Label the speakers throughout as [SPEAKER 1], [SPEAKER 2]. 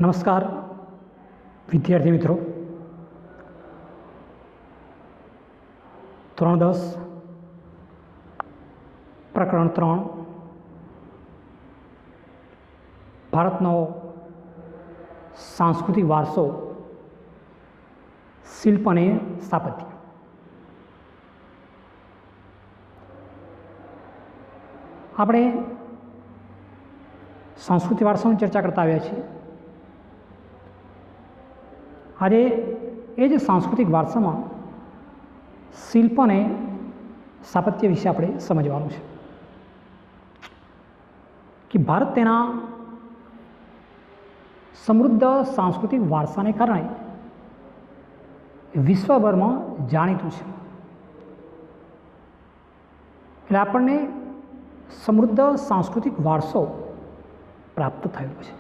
[SPEAKER 1] નમસ્કાર વિદ્યાર્થી મિત્રો, ધોરણ 10 પ્રકરણ 3 ભારતનો સાંસ્કૃતિક વારસો, શિલ્પ અને સ્થાપત્ય. આપણે સાંસ્કૃતિક વારસાની ચર્ચા કરતા આવ્યા છીએ. આજે એ જ સાંસ્કૃતિક વારસામાં શિલ્પ અને સ્થાપત્ય વિશે આપણે સમજવાનું છે કે ભારત તેના સમૃદ્ધ સાંસ્કૃતિક વારસાને કારણે વિશ્વભરમાં જાણીતું છે. એટલે આપણને સમૃદ્ધ સાંસ્કૃતિક વારસો પ્રાપ્ત થયેલો છે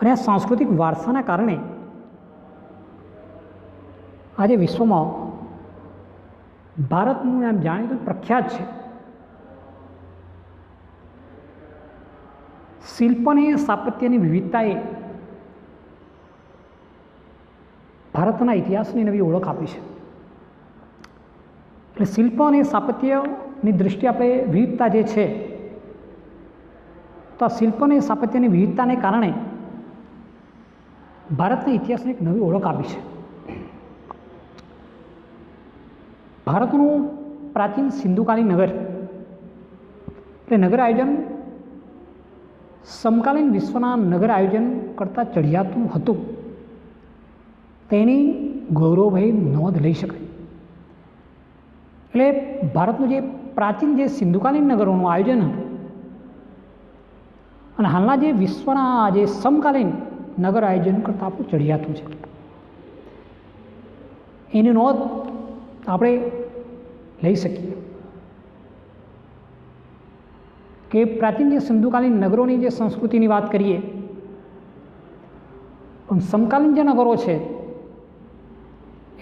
[SPEAKER 1] અને આ સાંસ્કૃતિક વારસાના કારણે આજે વિશ્વમાં ભારતનું નામ જાણીતું પ્રખ્યાત છે. શિલ્પ અને સ્થાપત્યની વિવિધતાએ ભારતના ઇતિહાસની નવી ઓળખ આપી છે. એટલે શિલ્પ અને સ્થાપત્યની દૃષ્ટિએ આપણે વિવિધતા જે છે, તો આ શિલ્પ અને સ્થાપત્યની વિવિધતાને કારણે ભારતના ઇતિહાસને એક નવી ઓળખ આપી છે. ભારતનું પ્રાચીન સિંધુકાલીન નગર એટલે નગર આયોજન સમકાલીન વિશ્વના નગર આયોજન કરતાં ચડિયાતું હતું. તેની ગૌરવભરી નોંધ લઈ શકાય. એટલે ભારતનું જે પ્રાચીન જે સિંધુકાલીન નગરોનું આયોજન હતું અને હાલના જે વિશ્વના જે સમકાલીન નગર આયોજન કરતાં આપણું ચડિયાતું છે, એની નોંધ આપણે લઈ શકીએ કે પ્રાચીન જે સિંધુકાલીન નગરોની જે સંસ્કૃતિની વાત કરીએ, સમકાલીન જે નગરો છે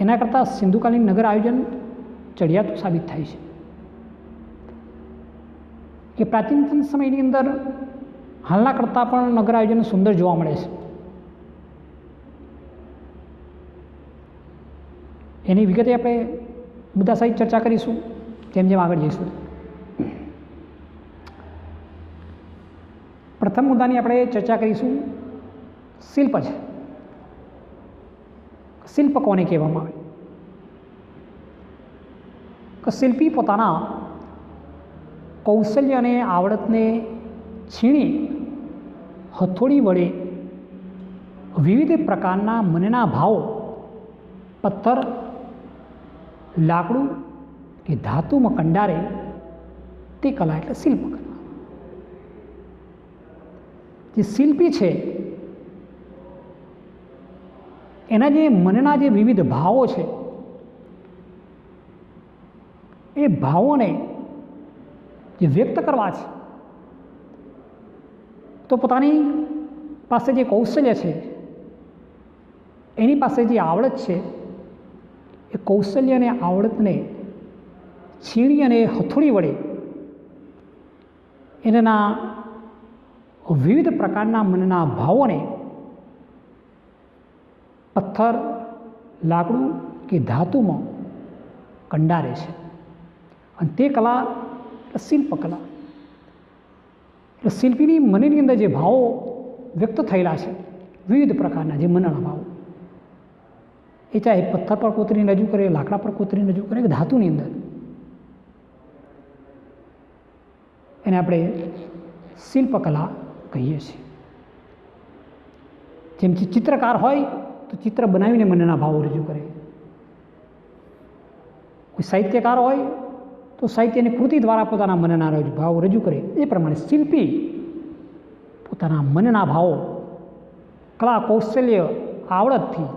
[SPEAKER 1] એના કરતાં સિંધુકાલીન નગર આયોજન ચડિયાતું સાબિત થાય છે. કે પ્રાચીન સમયની અંદર હાલના કરતાં પણ નગર આયોજન સુંદર જોવા મળે છે. એની વિગતે આપણે મુદ્દા સહિત ચર્ચા કરીશું જેમ જેમ આગળ જઈશું. પ્રથમ મુદ્દાની આપણે ચર્ચા કરીશું શિલ્પ છે. શિલ્પ કોને કહેવામાં આવે? કે શિલ્પી પોતાના કૌશલ્ય અને આવડતને છીણી હથોડી વડે વિવિધ પ્રકારના મનના ભાવો પથ્થર, લાકડું કે ધાતુમાં કંડારે તે કલા એટલે શિલ્પકલા. જે શિલ્પી છે એના જે મનના જે વિવિધ ભાવો છે, એ ભાવોને જે વ્યક્ત કરવા છે, તો પોતાની પાસે જે કૌશલ્ય છે, એની પાસે જે આવડત છે, એ કૌશલ્ય અને આવડતને છીણી અને હથોડી વડે એના વિવિધ પ્રકારના મનના ભાવોને પથ્થર, લાકડું કે ધાતુમાં કંડારે છે. અને તે કલા શિલ્પકલા. એટલે શિલ્પીની મનની અંદર જે ભાવો વ્યક્ત થયેલા છે, વિવિધ પ્રકારના જે મનના ભાવો, એ ચાહે પથ્થર પર કોતરીને રજૂ કરે, લાકડા પર કોતરીને રજૂ કરે કે ધાતુની અંદર, એને આપણે શિલ્પકલા કહીએ છીએ. જેમ ચિત્રકાર હોય તો ચિત્ર બનાવીને મનના ભાવો રજૂ કરે. કોઈ સાહિત્યકાર હોય તો સાહિત્યની કૃતિ દ્વારા પોતાના મનના ભાવો રજૂ કરે. એ પ્રમાણે શિલ્પી પોતાના મનના ભાવો કલા, કૌશલ્ય, આવડતથી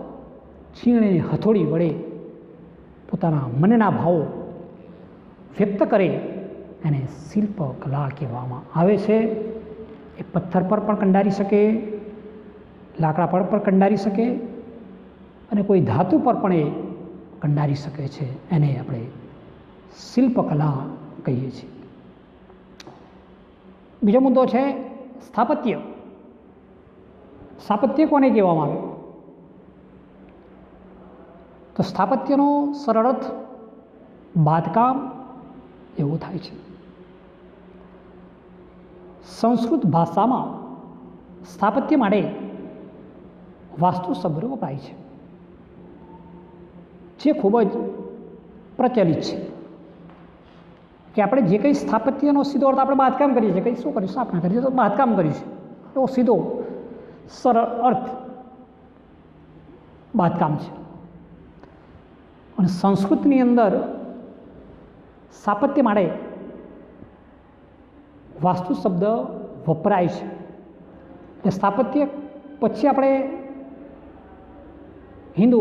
[SPEAKER 1] છીણી હથોડી વડે પોતાના મનના ભાવો વ્યક્ત કરે એને શિલ્પકલા કહેવામાં આવે છે. એ પથ્થર પર પણ કંડારી શકે, લાકડા પર પણ કંડારી શકે અને કોઈ ધાતુ પર પણ એ કંડારી શકે છે. એને આપણે શિલ્પકલા કહીએ છીએ. બીજો મુદ્દો છે સ્થાપત્ય. સ્થાપત્ય કોને કહેવામાં આવે? તો સ્થાપત્યનો સરળ અર્થ બાંધકામ એવું થાય છે. સંસ્કૃત ભાષામાં સ્થાપત્ય માટે વાસ્તુ શબ્દ વપરાય છે, જે ખૂબ જ પ્રચલિત છે કે આપણે જે કંઈ સ્થાપત્યનો સીધો અર્થ આપણે બાંધકામ કરીએ છીએ, કંઈ શું કરીએ, સ્થાપના કરીએ તો બાંધકામ કરીશું, એવો સીધો સરળ અર્થ બાંધકામ છે. અને સંસ્કૃતની અંદર સ્થાપત્ય માટે વાસ્તુ શબ્દ વપરાય છે. એટલે સ્થાપત્ય પછી આપણે હિન્દુ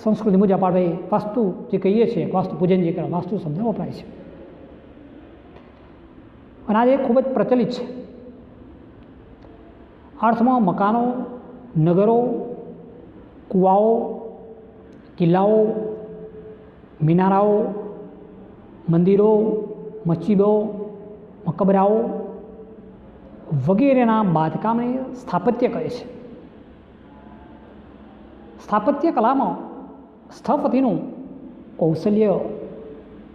[SPEAKER 1] સંસ્કૃતિ મુજબ આપણે વાસ્તુ જે કહીએ છીએ, વાસ્તુ પૂજન જે કહેવાય, વાસ્તુ શબ્દ વપરાય છે. અને આ ખૂબ જ પ્રચલિત છે. અર્થમાં મકાનો, નગરો, કૂવાઓ, કિલ્લાઓ, મિનારાઓ, મંદિરો, મસ્જિદો, મકબરાઓ વગેરેના બાંધકામને સ્થાપત્ય કહે છે. સ્થાપત્ય કલામાં સ્થપતિનું કૌશલ્ય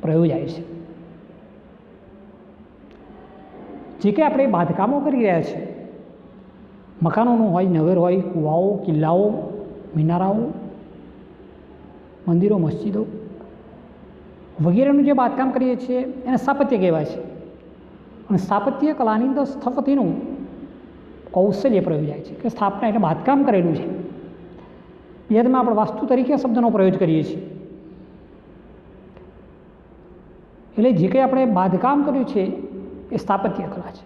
[SPEAKER 1] પ્રયોજાય છે. જે કંઈ આપણે બાંધકામો કરી રહ્યા છીએ, મકાનોનું હોય, નગર હોય, કૂવાઓ, કિલ્લાઓ, મિનારાઓ, મંદિરો, મસ્જિદો વગેરેનું જે બાંધકામ કરીએ છીએ એને સ્થાપત્ય કહેવાય છે. અને સ્થાપત્ય કલાની અંદર સ્થપતિનું કૌશલ્ય પ્રયોજાય છે કે સ્થાપના એટલે બાંધકામ કરેલું છે. બીજામાં આપણે વાસ્તુ તરીકે શબ્દનો પ્રયોગ કરીએ છીએ. એટલે જે કંઈ આપણે બાંધકામ કર્યું છે એ સ્થાપત્ય કલા છે.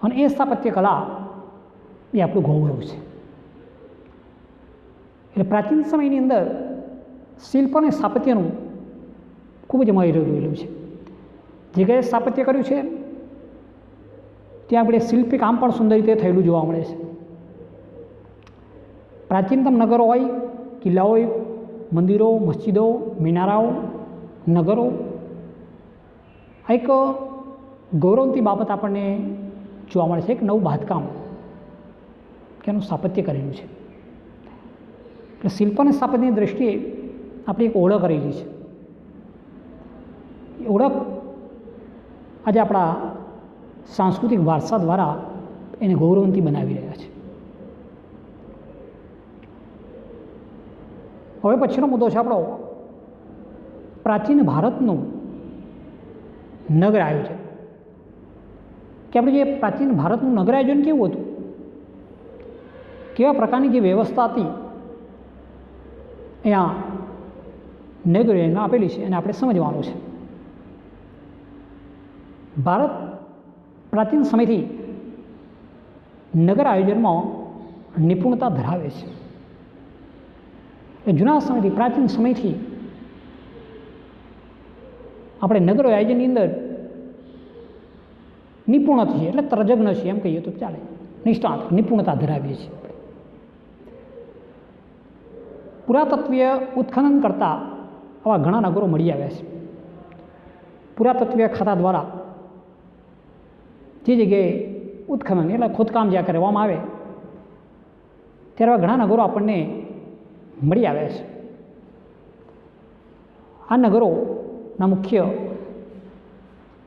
[SPEAKER 1] અને એ સ્થાપત્ય કલા એ આપણું ગૌરવ છે. એટલે પ્રાચીન સમયની અંદર શિલ્પ અને સ્થાપત્યનું ખૂબ જ મહત્વ રહેલું છે. જે કંઈ સ્થાપત્ય કર્યું છે ત્યાં આપણે શિલ્પી કામ પણ સુંદર રીતે થયેલું જોવા મળે છે. પ્રાચીનતમ નગરો હોય, કિલ્લાઓ હોય, મંદિરો, મસ્જિદો, મિનારાઓ, નગરો આ એક ગૌરવની બાબત આપણને જોવા મળે છે. એક નવું બાંધકામ કે એનું સ્થાપત્ય કરેલું છે. એટલે શિલ્પ અને સ્થાપત્યની દૃષ્ટિએ આપણી એક ઓળખ રહેલી છે. એ ઓળખ આજે આપણા સાંસ્કૃતિક વારસા દ્વારા એને ગૌરવંતી બનાવી રહ્યા છે. હવે પછીનો મુદ્દો છે આપણો પ્રાચીન ભારતનું નગર આયોજન. કે આપણે જે પ્રાચીન ભારતનું નગર આયોજન કેવું હતું, કેવા પ્રકારની જે વ્યવસ્થા હતી અહીંયા નગર આયોજનમાં આપેલી છે અને આપણે સમજવાનું છે. ભારત પ્રાચીન સમયથી નગર આયોજનમાં નિપુણતા ધરાવે છે. એ જૂના સમયથી, પ્રાચીન સમયથી આપણે નગર આયોજનની અંદર નિપુણ છીએ, એટલે તજજ્ઞ છીએ એમ કહીએ તો ચાલે. નિષ્ણાત, નિપુણતા ધરાવીએ છીએ. પુરાતત્વીય ઉત્ખનન કરતાં આવા ઘણા નગરો મળી આવ્યા છે. પુરાતત્વીય ખાતા દ્વારા જે જગ્યાએ ઉત્ખનન એટલે ખોદકામ જ્યાં કરવામાં આવે ત્યારે ઘણા નગરો આપણને મળી આવ્યા છે. આ નગરોના મુખ્ય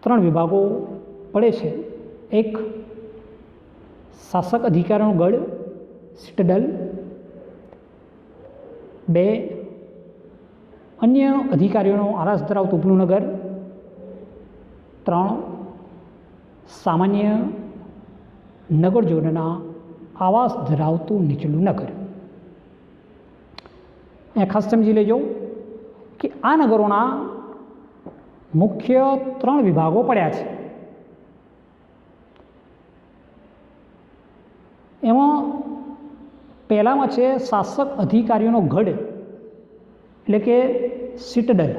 [SPEAKER 1] 3 વિભાગો પડે છે. એક, શાસક અધિકારીનો ગઢ સિટડલ. 2, અન્ય અધિકારીઓનો આરાસ ધરાવતું ઉપલું નગર. 3, સામાન્ય નગરજનોના આવાસ ધરાવતું નીચલું નગર. અહીંયા ખાસ સમજી લેજો કે આ નગરોના મુખ્ય 3 વિભાગો પડ્યા છે. એમાં પહેલામાં છે શાસક અધિકારીઓનો ગઢ એટલે કે સિટડલ.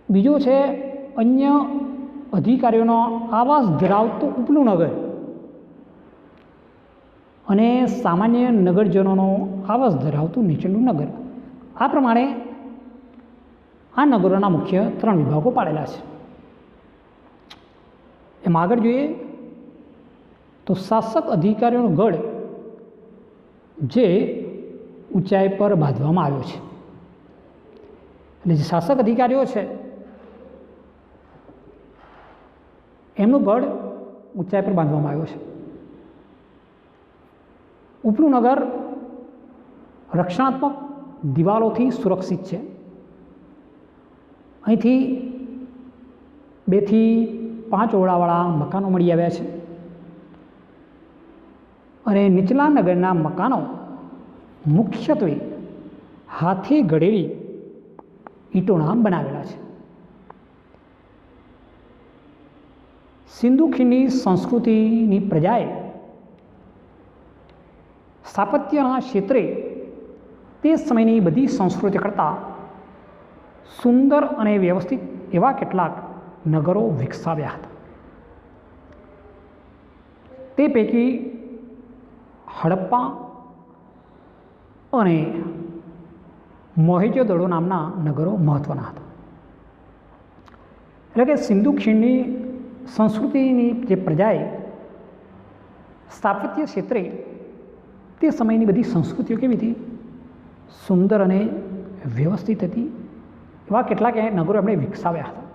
[SPEAKER 1] બીજો છે અન્ય અધિકારીઓનો આવાસ ધરાવતું ઉપલું નગર અને સામાન્ય નગરજનોનો આવાસ ધરાવતું નીચલું નગર. આ પ્રમાણે આ નગરોના મુખ્ય 3 વિભાગો પાડેલા છે. એમ આગળ જોઈએ તો શાસક અધિકારીઓનો ગઢ જે ઊંચાઈ પર બાંધવામાં આવ્યો છે, એટલે જે શાસક અધિકારીઓ છે એમનું ગઢ ઊંચાઈ પર બાંધવામાં આવ્યો છે. ઉપલું નગર રક્ષણાત્મક દિવાલોથી સુરક્ષિત છે. અહીંથી 2 થી 5 ઓરડાવાળા મકાનો મળી આવ્યા છે અને નીચલા નગરના મકાનો મુખ્યત્વે હાથે ઘડેલી ઈંટોના બનાવેલા છે. સિંધુ ખીણની સંસ્કૃતિની પ્રજાએ સ્થાપત્યના ક્ષેત્રે તે સમયની બધી સંસ્કૃતિ કરતાં સુંદર અને વ્યવસ્થિત એવા કેટલાક નગરો વિકસાવ્યા હતા. તે પૈકી હડપ્પા અને મોહેંજો-દડો નામના નગરો મહત્ત્વના હતા. એટલે કે સિંધુ ખીણની સંસ્કૃતિની જે પ્રજાએ સ્થાપત્ય ક્ષેત્રે તે સમયની બધી સંસ્કૃતિઓ કેવી હતી? સુંદર અને વ્યવસ્થિત હતી. એવા કેટલાક નગરો એમણે વિકસાવ્યા હતા.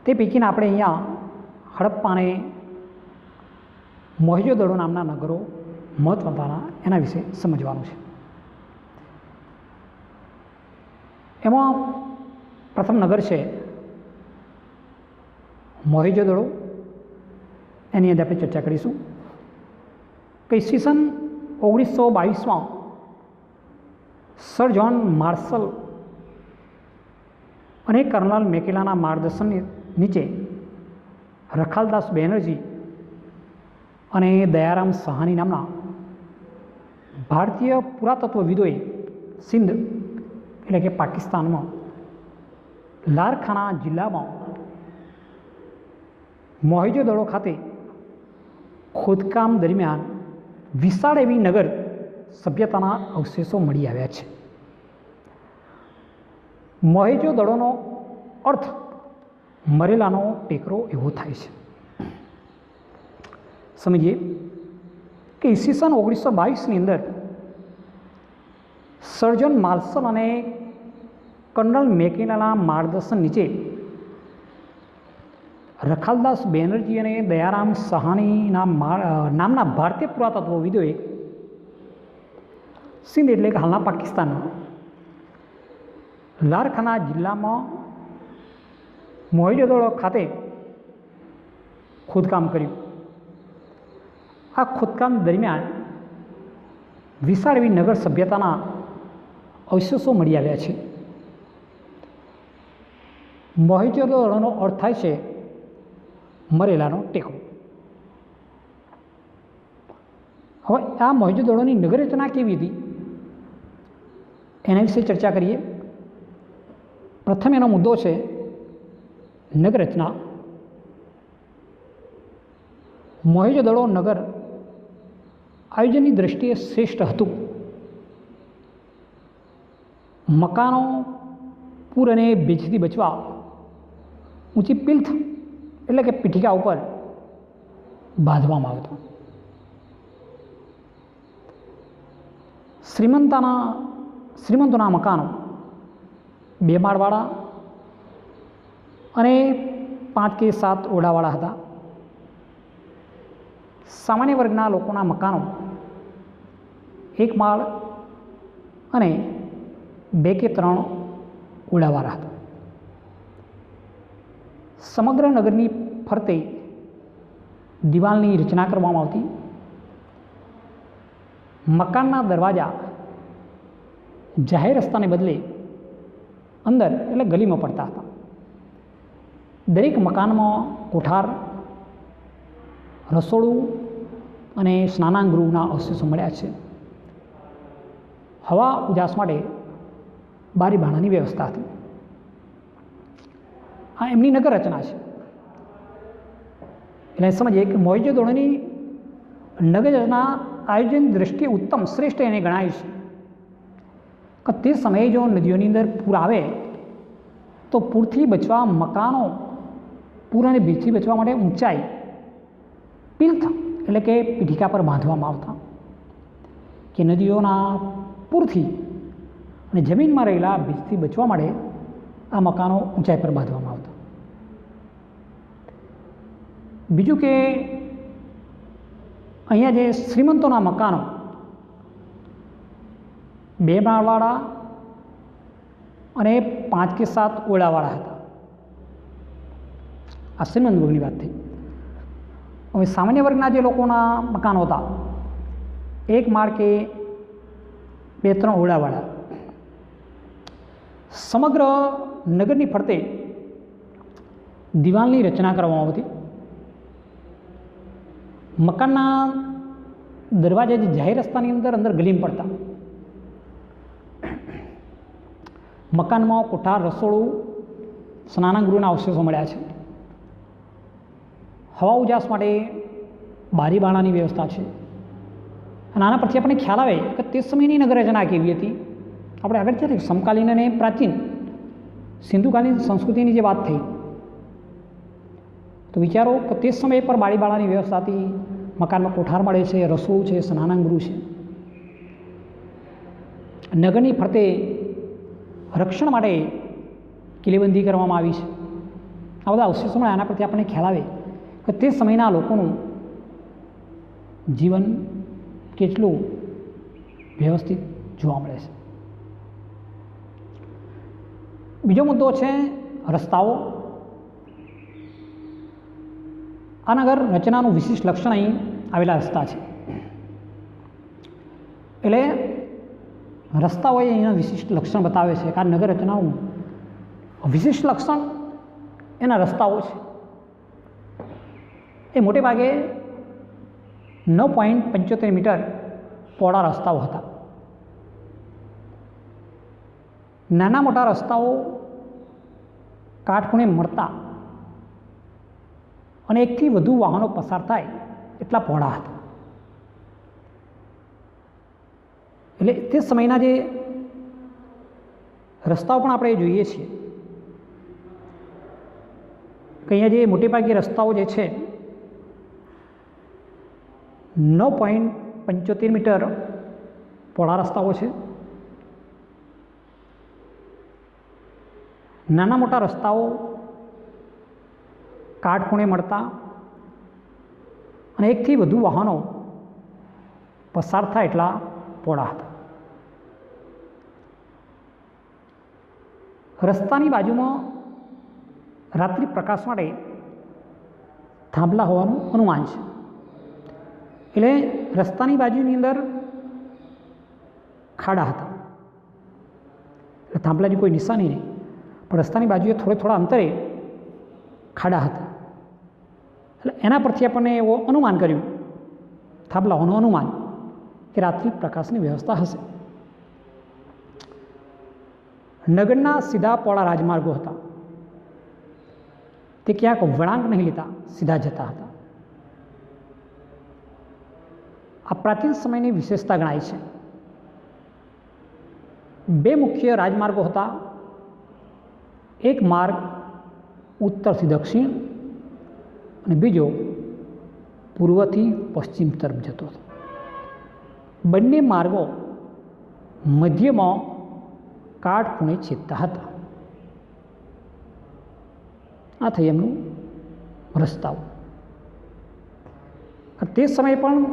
[SPEAKER 1] તે પૈકીના આપણે અહીંયા હડપ્પા અને મોહેંજો-દડો નામના નગરો મહત્ત્વના એના વિશે સમજવાનું છે. એમાં પ્રથમ નગર છે મોહેંજો-દડો. એની અંદર આપણે ચર્ચા કરીશું કે ઈસવીસન 1922માં સર જ્હોન માર્શલ અને કર્નલ મેકેલાના માર્ગદર્શન નીચે રખાલદાસ બેનર્જી અને દયારામ સાહાની નામના ભારતીય પુરાતત્વવિદોએ સિંધ એટલે કે પાકિસ્તાનમાં લારખાના જિલ્લામાં મોહેંજો-દડો ખાતે ખોદકામ દરમિયાન વિશાળ એવી નગર સભ્યતાના અવશેષો મળી આવ્યા છે. મોહેંજો-દડોનો અર્થ મરેલાનો ટેકરો એવો થાય છે. સમજીએ કે ઈસવીસન 1922ની અંદર સર જ્હોન માર્શલ અને કર્નલ મેકેલાના માર્ગદર્શન નીચે રખાલદાસ બેનર્જી અને દયારામ સાહાનીના નામના ભારતીય પુરાતત્વવિદોએ સિંધ એટલે કે હાલના પાકિસ્તાનમાં લારખાના જિલ્લામાં મોહેંજો-દડો ખાતે ખોદકામ કર્યું. આ ખોદકામ દરમિયાન વિશાળ એવી નગર સભ્યતાના અવશેષો મળી આવ્યા છે. મોહેંજો-દડોનો અર્થ થાય છે મરેલાનો ટેકો. હવે આ મોહેંજો-દડોની નગર રચના કેવી હતી એના વિશે ચર્ચા કરીએ. પ્રથમ એનો મુદ્દો છે નગર રચના. મોહેંજો-દડો નગર આયોજનની દૃષ્ટિએ શ્રેષ્ઠ હતું. મકાનો પૂર અને ભેજથી બચવા ઊંચી પિલ્થ એટલે કે પીઠિકા ઉપર બાંધવામાં આવતો. શ્રીમંતોના મકાનો 2 માળવાળા અને 5 કે 7 ઓરડાવાળા હતા. સામાન્ય વર્ગના લોકોના મકાનો 1 માળ અને 2 કે 3 ઓરડાવાળા હતા. સમગ્ર નગરની ફરતે દિવાલની રચના કરવામાં આવતી. મકાનના દરવાજા જાહેર રસ્તાને બદલે અંદર એટલે ગલીમાં પડતા હતા. દરેક મકાનમાં કોઠાર, રસોડું અને સ્નાનાગૃહના અવશેષો મળ્યા છે. હવા ઉજાસ માટે બારી બારણાની વ્યવસ્થા હતી. આ એમની નગર રચના છે. એટલે સમજીએ કે મોહેંજો-દડોની નગર રચના આયોજન દૃષ્ટિએ ઉત્તમ શ્રેષ્ઠ એને ગણાય છે કે તે સમયે જો નદીઓની અંદર પૂર આવે તો પૂરથી બચવા મકાનો પૂર અને ભીજથી બચવા માટે ઊંચાઈ પિલ્થ એટલે કે પીઠિકા પર બાંધવામાં આવતા, કે નદીઓના પૂરથી અને જમીનમાં રહેલા ભીજથી બચવા માટે આ મકાનો ઊંચાઈ પર બાંધવામાં આવતા. બીજું કે અહીંયા જે શ્રીમંતોના મકાનો 2 માળવાળા અને 5 કે 7 ઓરડાવાળા હતા. આ શ્રીમંત વર્ગની વાત થઈ. હવે સામાન્ય વર્ગના જે લોકોના મકાનો હતા 1 માળ કે 2-3 ઓરડાવાળા, સમગ્ર નગરની ફરતે દિવાલની રચના કરવામાં આવતી. મકાનના દરવાજા જે જાહેર રસ્તાની અંદર ગલીમ પડતા. મકાનમાં કોઠાર, રસોડું, સ્નાનગૃહના અવશેષો મળ્યા છે. હવા ઉજાસ માટે બારી બારણાની વ્યવસ્થા છે. અને આના પરથી આપણને ખ્યાલ આવે કે તે સમયની નગર રચના કેવી હતી. આપણે આગળ છે સમકાલીન અને પ્રાચીન સિંધુકાલીન સંસ્કૃતિની જે વાત થઈ, તો વિચારો કે તે સમય પર બારી બારણાની વ્યવસ્થા હતી. મકાનમાં કોઠાર મળે છે, રસોડું છે, સ્નાનગૃહ છે. નગરની ફરતે રક્ષણ માટે કિલ્લેબંધી કરવામાં આવી છે. આ બધા અવશેષો મળે, આના પરથી આપણને ખ્યાલ આવે કે તે સમયના લોકોનું જીવન કેટલું વ્યવસ્થિત જોવા મળે છે. બીજો મુદ્દો છે રસ્તાઓ. આ નગર રચનાનું વિશિષ્ટ લક્ષણ અહીં આવેલા રસ્તા છે. એટલે રસ્તાઓએ અહીંના વિશિષ્ટ લક્ષણ બતાવે છે કે આ નગર રચનાનું વિશિષ્ટ લક્ષણ એના રસ્તાઓ છે. એ મોટે ભાગે 9.75 મીટર પહોળા રસ્તાઓ હતા. નાના મોટા રસ્તાઓ કાટખૂણે મળતા અને 1 થી વધુ વાહનો પસાર થાય એટલા પહોળા હતા. એટલે તે સમયના જે રસ્તાઓ પણ આપણે જોઈએ છીએ કે અહીંયા જે મોટે ભાગે રસ્તાઓ જે છે 9.75 મીટર પહોળા રસ્તાઓ છે. નાના મોટા રસ્તાઓ કાટખૂણે મળતા અને 1 થી વધુ વાહનો પસાર થાય એટલા પહોળા હતા. રસ્તાની બાજુમાં રાત્રિ પ્રકાશ માટે થાંભલા હોવાનું અનુમાન છે. એટલે રસ્તાની બાજુની અંદર ખાડા હતા. એટલે થાંભલાની કોઈ નિશાની નહીં, પણ રસ્તાની બાજુએ થોડા અંતરે ખાડા હતા. એટલે એના પરથી આપણને એવો અનુમાન કર્યું, થાંભલાઓનું અનુમાન, કે રાત્રિ પ્રકાશની વ્યવસ્થા હશે. નગરના સીધા પહોળા રાજમાર્ગો હતા. તે ક્યાંક વળાંક નહીં લેતા સીધા જતા હતા. આ પ્રાચીન સમયની વિશેષતા ગણાય છે. 2 મુખ્ય રાજમાર્ગો હતા. એક માર્ગ ઉત્તરથી દક્ષિણ અને બીજો પૂર્વથી પશ્ચિમ તરફ જતો હતો. બંને માર્ગો મધ્યમાં કાટખૂણે છેદતા હતા. આ થઈ એમનું રસ્તાઓ. તે સમયે પણ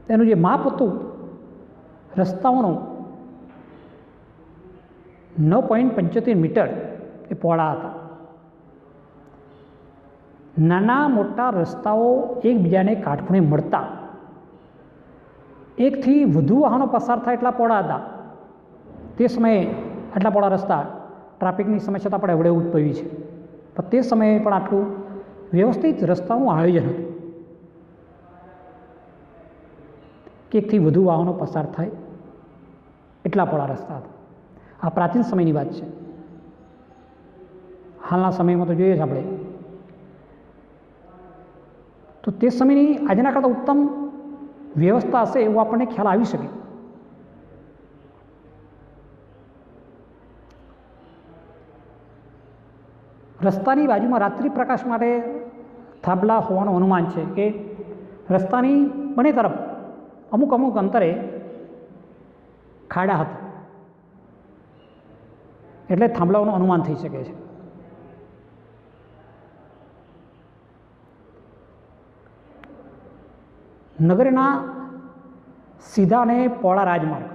[SPEAKER 1] તેનું જે માપ હતું રસ્તાઓનું 9.75 મીટર એ પહોળા હતા. નાના મોટા રસ્તાઓ એકબીજાને કાટખૂણે મળતા 1 થી વધુ વાહનો પસાર થાય એટલા પહોળા હતા. તે સમયે આટલા પહોળા રસ્તા, ટ્રાફિકની સમસ્યા તો આપણે હવે ઉદ્ભવી છે, પણ તે સમયે પણ આટલું વ્યવસ્થિત રસ્તાનું આયોજન હતું કે 1 થી વધુ વાહનો પસાર થાય એટલા પહોળા રસ્તા હતા. આ પ્રાચીન સમયની વાત છે. હાલના સમયમાં તો જોઈએ છે આપણે, તો તે સમયની આજના કરતાં ઉત્તમ વ્યવસ્થા હશે એવું આપણને ખ્યાલ આવી શકે. રસ્તાની બાજુમાં રાત્રિ પ્રકાશ માટે થાંભલા હોવાનું અનુમાન છે કે રસ્તાની બંને તરફ અમુક અમુક અંતરે ખાડા હતા, એટલે થાંભલાઓનું અનુમાન થઈ શકે છે. નગરના સીધા અને પહોળા રાજમાર્ગ,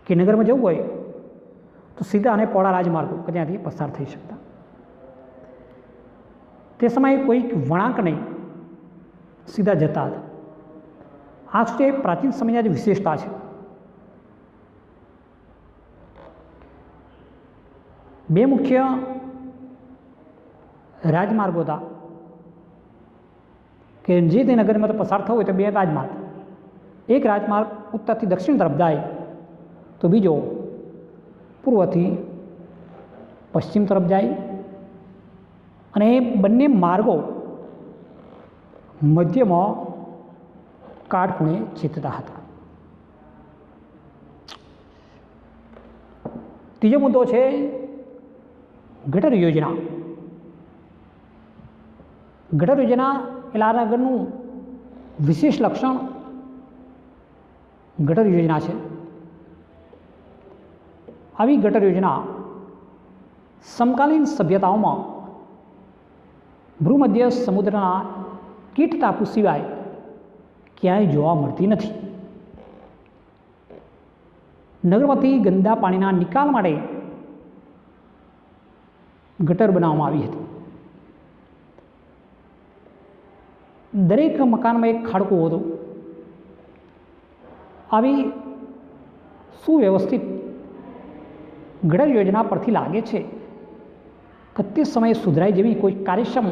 [SPEAKER 1] કે નગરમાં જવું હોય તો સીધા અને પહોળા રાજમાર્ગો કે ત્યાંથી પસાર થઈ શકતા. તે સમયે કોઈ વળાંક નહીં, સીધા જતા હતા. આ છે પ્રાચીન સમયની જે વિશેષતા છે. બે મુખ્ય રાજમાર્ગો હતા કે જે તે નગરમાં પસાર થવું હોય તો બે રાજમાર્ગ. એક રાજમાર્ગ ઉત્તરથી દક્ષિણ તરફ જાય તો બીજો પૂર્વથી પશ્ચિમ તરફ જાય, અને એ બંને માર્ગો મધ્યમાં કાટખૂણે છેદતા હતા. ત્રીજો મુદ્દો છે ગટર યોજના. ગટર યોજના એટલે આ નગરનું વિશેષ લક્ષણ ગટર યોજના છે. આવી ગટર યોજના સમકાલીન સભ્યતાઓમાં ભૂમધ્ય સમુદ્રના કીટ ટાપુ સિવાય ક્યાંય જોવા મળતી નથી. નગરમાંથી ગંદા પાણીના નિકાલ માટે ગટર બનાવવામાં આવી હતી. દરેક મકાનમાં એક ખાડકો હતો. આવી સુવ્યવસ્થિત ગટર યોજના પરથી લાગે છે કે તે સમયે સુધરાય જેવી કોઈ કાર્યક્ષમ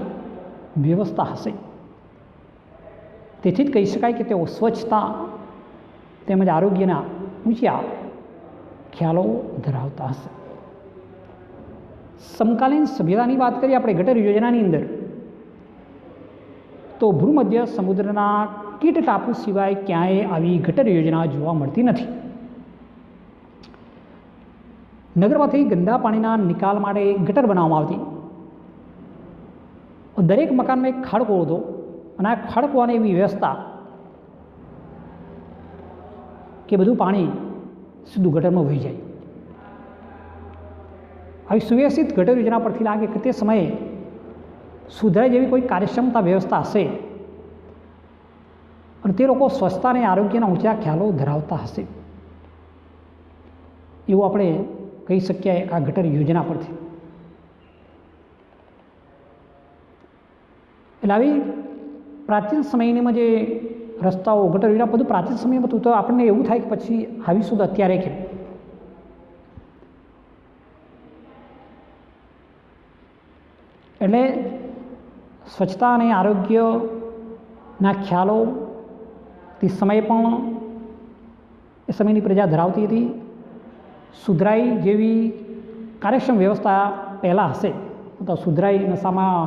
[SPEAKER 1] વ્યવસ્થા હશે. તેથી જ કહી શકાય કે તેઓ સ્વચ્છતા તેમજ આરોગ્યના ઊંચા ખ્યાલો ધરાવતા હશે. સમકાલીન સભ્યતાની વાત કરીએ આપણે ગટર યોજનાની અંદર, તો ભૂમધ્ય સમુદ્રના કીટ ટાપુ સિવાય ક્યાંય આવી ગટર યોજના જોવા મળતી નથી. નગરમાંથી ગંદા પાણીના નિકાલ માટે ગટર બનાવવામાં આવતી. દરેક મકાનમાં એક ખાડકો હતો, અને આ ખાડકોની એવી વ્યવસ્થા કે બધું પાણી સીધું ગટરમાં વહી જાય. આવી સુવ્યવસ્થિત ગટર યોજના પરથી લાગે કે તે સમયે સુધરાય જેવી કોઈ કાર્યક્ષમતા વ્યવસ્થા હશે, અને તે લોકો સ્વચ્છતા અને આરોગ્યના ઊંચા ખ્યાલો ધરાવતા હશે, એવું આપણે કહી શકીએ આ ગટર યોજના પરથી. એટલે આવી પ્રાચીન સમયમાં જે રસ્તાઓ ગટર યોજના બધું પ્રાચીન સમયમાં હતું, તો આપણને એવું થાય કે પછી આવી શુદ્ધ અત્યારે કેમ? એટલે સ્વચ્છતા અને આરોગ્યના ખ્યાલો તે સમયે પણ એ સમયની પ્રજા ધરાવતી હતી. સુધરાઈ જેવી કાર્યક્ષમ વ્યવસ્થા પહેલાં હશે, તો સુધરાઈ નશામાં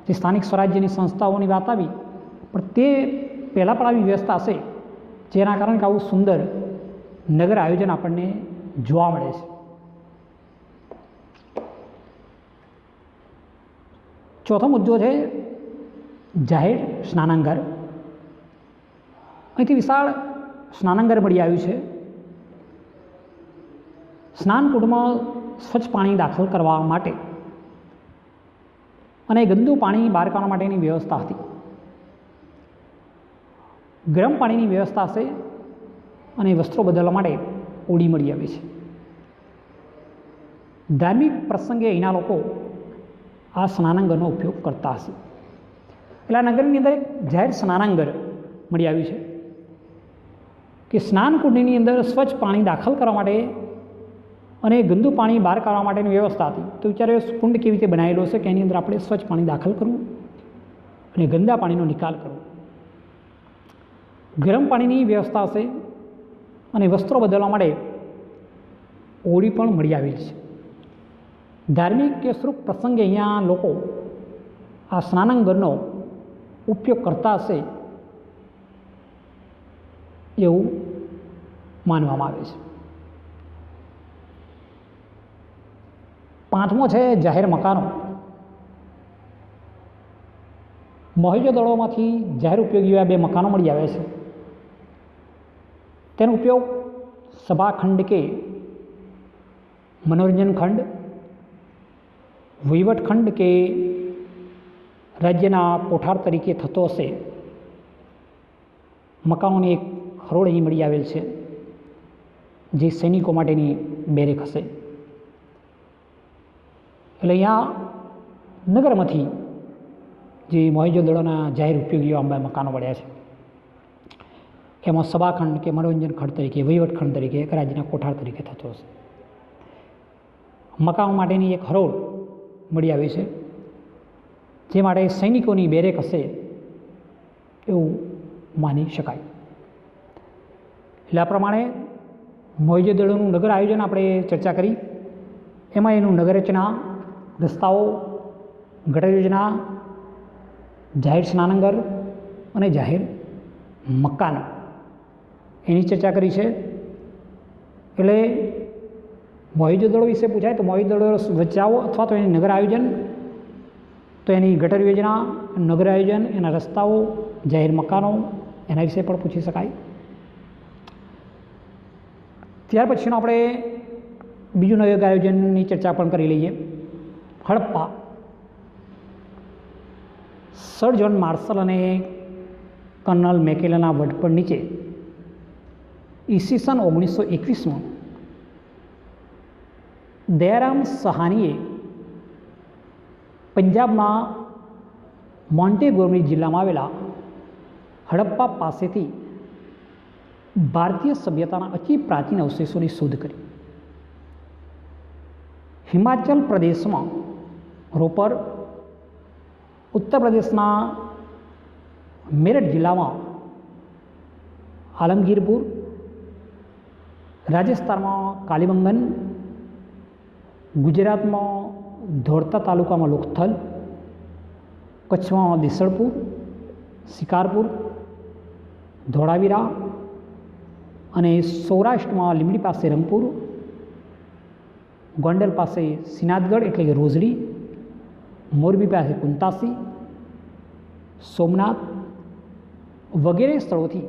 [SPEAKER 1] જે સ્થાનિક સ્વરાજ્યની સંસ્થાઓની વાત આવી, પણ તે પહેલાં પણ આવી વ્યવસ્થા હશે, જેના કારણે આવું સુંદર નગર આયોજન આપણને જોવા મળે છે. ચોથો મુદ્દો છે જાહેર સ્નાનાગાર. અહીંથી વિશાળ સ્નાનાગાર મળી આવ્યું છે. સ્નાનકુંડમાં સ્વચ્છ પાણી દાખલ કરવા માટે અને ગંદુ પાણી બહાર કાઢવા માટેની વ્યવસ્થા હતી. ગરમ પાણીની વ્યવસ્થા હશે, અને વસ્ત્રો બદલવા માટે ઓડી મળી આવી છે. ધાર્મિક પ્રસંગે અહીંના લોકો આ સ્નાનાંગરનો ઉપયોગ કરતા હશે. એટલે આ નગરની અંદર એક જાહેર સ્નાનાંગર મળી આવ્યું છે કે સ્નાનકુંડની અંદર સ્વચ્છ પાણી દાખલ કરવા માટે અને ગંદુ પાણી બહાર કાઢવા માટેની વ્યવસ્થા હતી. તો વિચારો કુંડ કેવી રીતે બનાવેલો છે કે એની અંદર આપણે સ્વચ્છ પાણી દાખલ કરવું અને ગંદા પાણીનો નિકાલ કરવો. ગરમ પાણીની વ્યવસ્થા હશે, અને વસ્ત્રો બદલવા માટે ઓળી પણ મળી આવેલી છે. ધાર્મિક કે શુભ પ્રસંગે અહીંયા લોકો આ સ્નાનાંગરનો ઉપયોગ કરતા હશે એવું માનવામાં આવે છે. પાંચમો છે જાહેર મકાનો. મોહેંજો-દડોમાંથી જાહેર ઉપયોગી એવા 2 મકાનો મળી આવે છે. તેનો ઉપયોગ સભાખંડ કે મનોરંજન ખંડ, વહીવટખંડ કે રાજ્યના કોઠાર તરીકે થતો હશે. મકાનોની એક હરોળ અહીં મળી આવેલ છે, જે સૈનિકો માટેની બેરેક હશે. એટલે અહીંયા નગરમાંથી જે મોહેંજો-દડોના જાહેર ઉપયોગી એવા મકાનો મળ્યા છે, એમાં સભાખંડ કે મનોરંજન ખંડ તરીકે, વહીવટખંડ તરીકે, એક રાજ્યના કોઠાર તરીકે થતો હશે. મકાનો માટેની એક હરોળ મળી આવી છે, જે માટે સૈનિકોની બેરેક હશે એવું માની શકાય. એટલે આ પ્રમાણે મોહેંજો-દડોનું નગર આયોજન આપણે ચર્ચા કરી. એમાં એનું નગર રચના, રસ્તાઓ, ગટર યોજના, જાહેર સ્નાનઘર અને જાહેર મકાનો એની ચર્ચા કરી છે. એટલે મોહેંજો-દડો વિશે પૂછાય તો મોહેંજો-દડો રચાઓ અથવા તો એની નગર આયોજન, તો એની ગટર યોજના, નગર આયોજન, એના રસ્તાઓ, જાહેર મકાનો એના વિશે પણ પૂછી શકાય. ત્યાર પછીનો આપણે બીજું નગર આયોજનની ચર્ચા પણ કરી લઈએ. હડપ્પા. સર જ્હોન માર્શલ અને કર્નલ મેકેલેના વડપણ નીચે ઈસવીસન 1921માં દયારામ સહાનીએ પંજાબના મોન્ટેગોમરી જિલ્લામાં આવેલા હડપ્પા પાસેથી ભારતીય સભ્યતાના અતિ પ્રાચીન અવશેષોની શોધ કરી. હિમાચલ પ્રદેશમાં રોપર, ઉત્તર પ્રદેશના મેરઠ જિલ્લામાં આલમગીરપુર, રાજસ્થાનમાં કાલીબંગન, ગુજરાતમાં ધોળતા તાલુકામાં લોથલ, કચ્છમાં દેસળપુર, શિકારપુર, ધોળાવીરા અને સૌરાષ્ટ્રમાં લીંબડી પાસે રંગપુર, ગોંડલ પાસે સિનાદગઢ એટલે કે રોજડી, મોરબી પાસે કુંતાસી, સોમનાથ વગેરે સ્થળોથી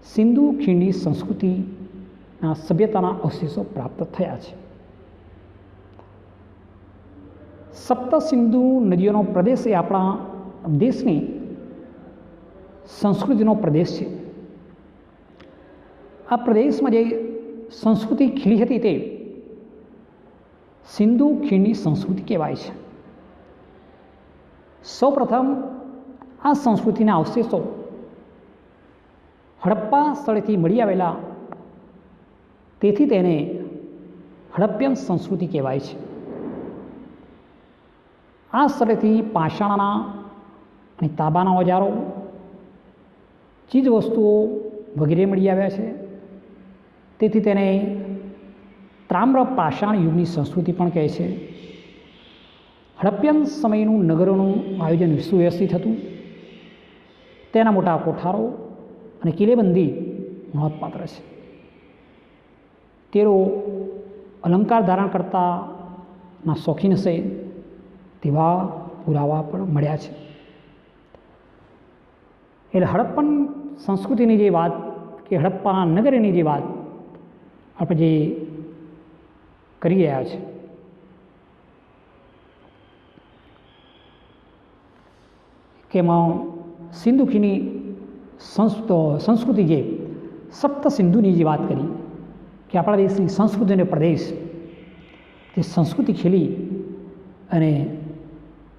[SPEAKER 1] સિંધુ ખીણની સંસ્કૃતિના સભ્યતાના અવશેષો પ્રાપ્ત થયા છે. સપ્ત સિંધુ નદીઓનો પ્રદેશ એ આપણા દેશની સંસ્કૃતિનો પ્રદેશ છે. આ પ્રદેશમાં જે સંસ્કૃતિ ખીલી હતી તે સિંધુ ખીણની સંસ્કૃતિ કહેવાય છે. સૌપ્રથમ આ સંસ્કૃતિના અવશેષો હડપ્પા સ્થળેથી મળી આવેલા, તેથી તેને હડપ્પન સંસ્કૃતિ કહેવાય છે. આ સ્થળેથી પાષાણના અને તાંબાના ઓજારો, ચીજવસ્તુઓ વગેરે મળી આવ્યા છે. તેથી તેને તામ્ર પાષાણ યુગની સંસ્કૃતિ પણ કહે છે. હડપ્પન સમયનું નગરોનું આયોજન સુવ્યવસ્થિત હતું. તેના મોટા કોઠારો અને કિલ્લેબંધી નોંધપાત્ર છે. તેઓ અલંકાર ધારણ કરતાના શોખીન હશે તેવા પુરાવા પણ મળ્યા છે. એટલે હડપ્પન સંસ્કૃતિની જે વાત કે હડપ્પા નગરની જે વાત આપણે જે કરી રહ્યા છે, કે એમાં સિંધુ ખીણની સંસ્કૃતિ જે સપ્ત સિંધુની જે વાત કરી કે આપણા દેશની સંસ્કૃતિનો પ્રદેશ, તે સંસ્કૃતિ ખીલી અને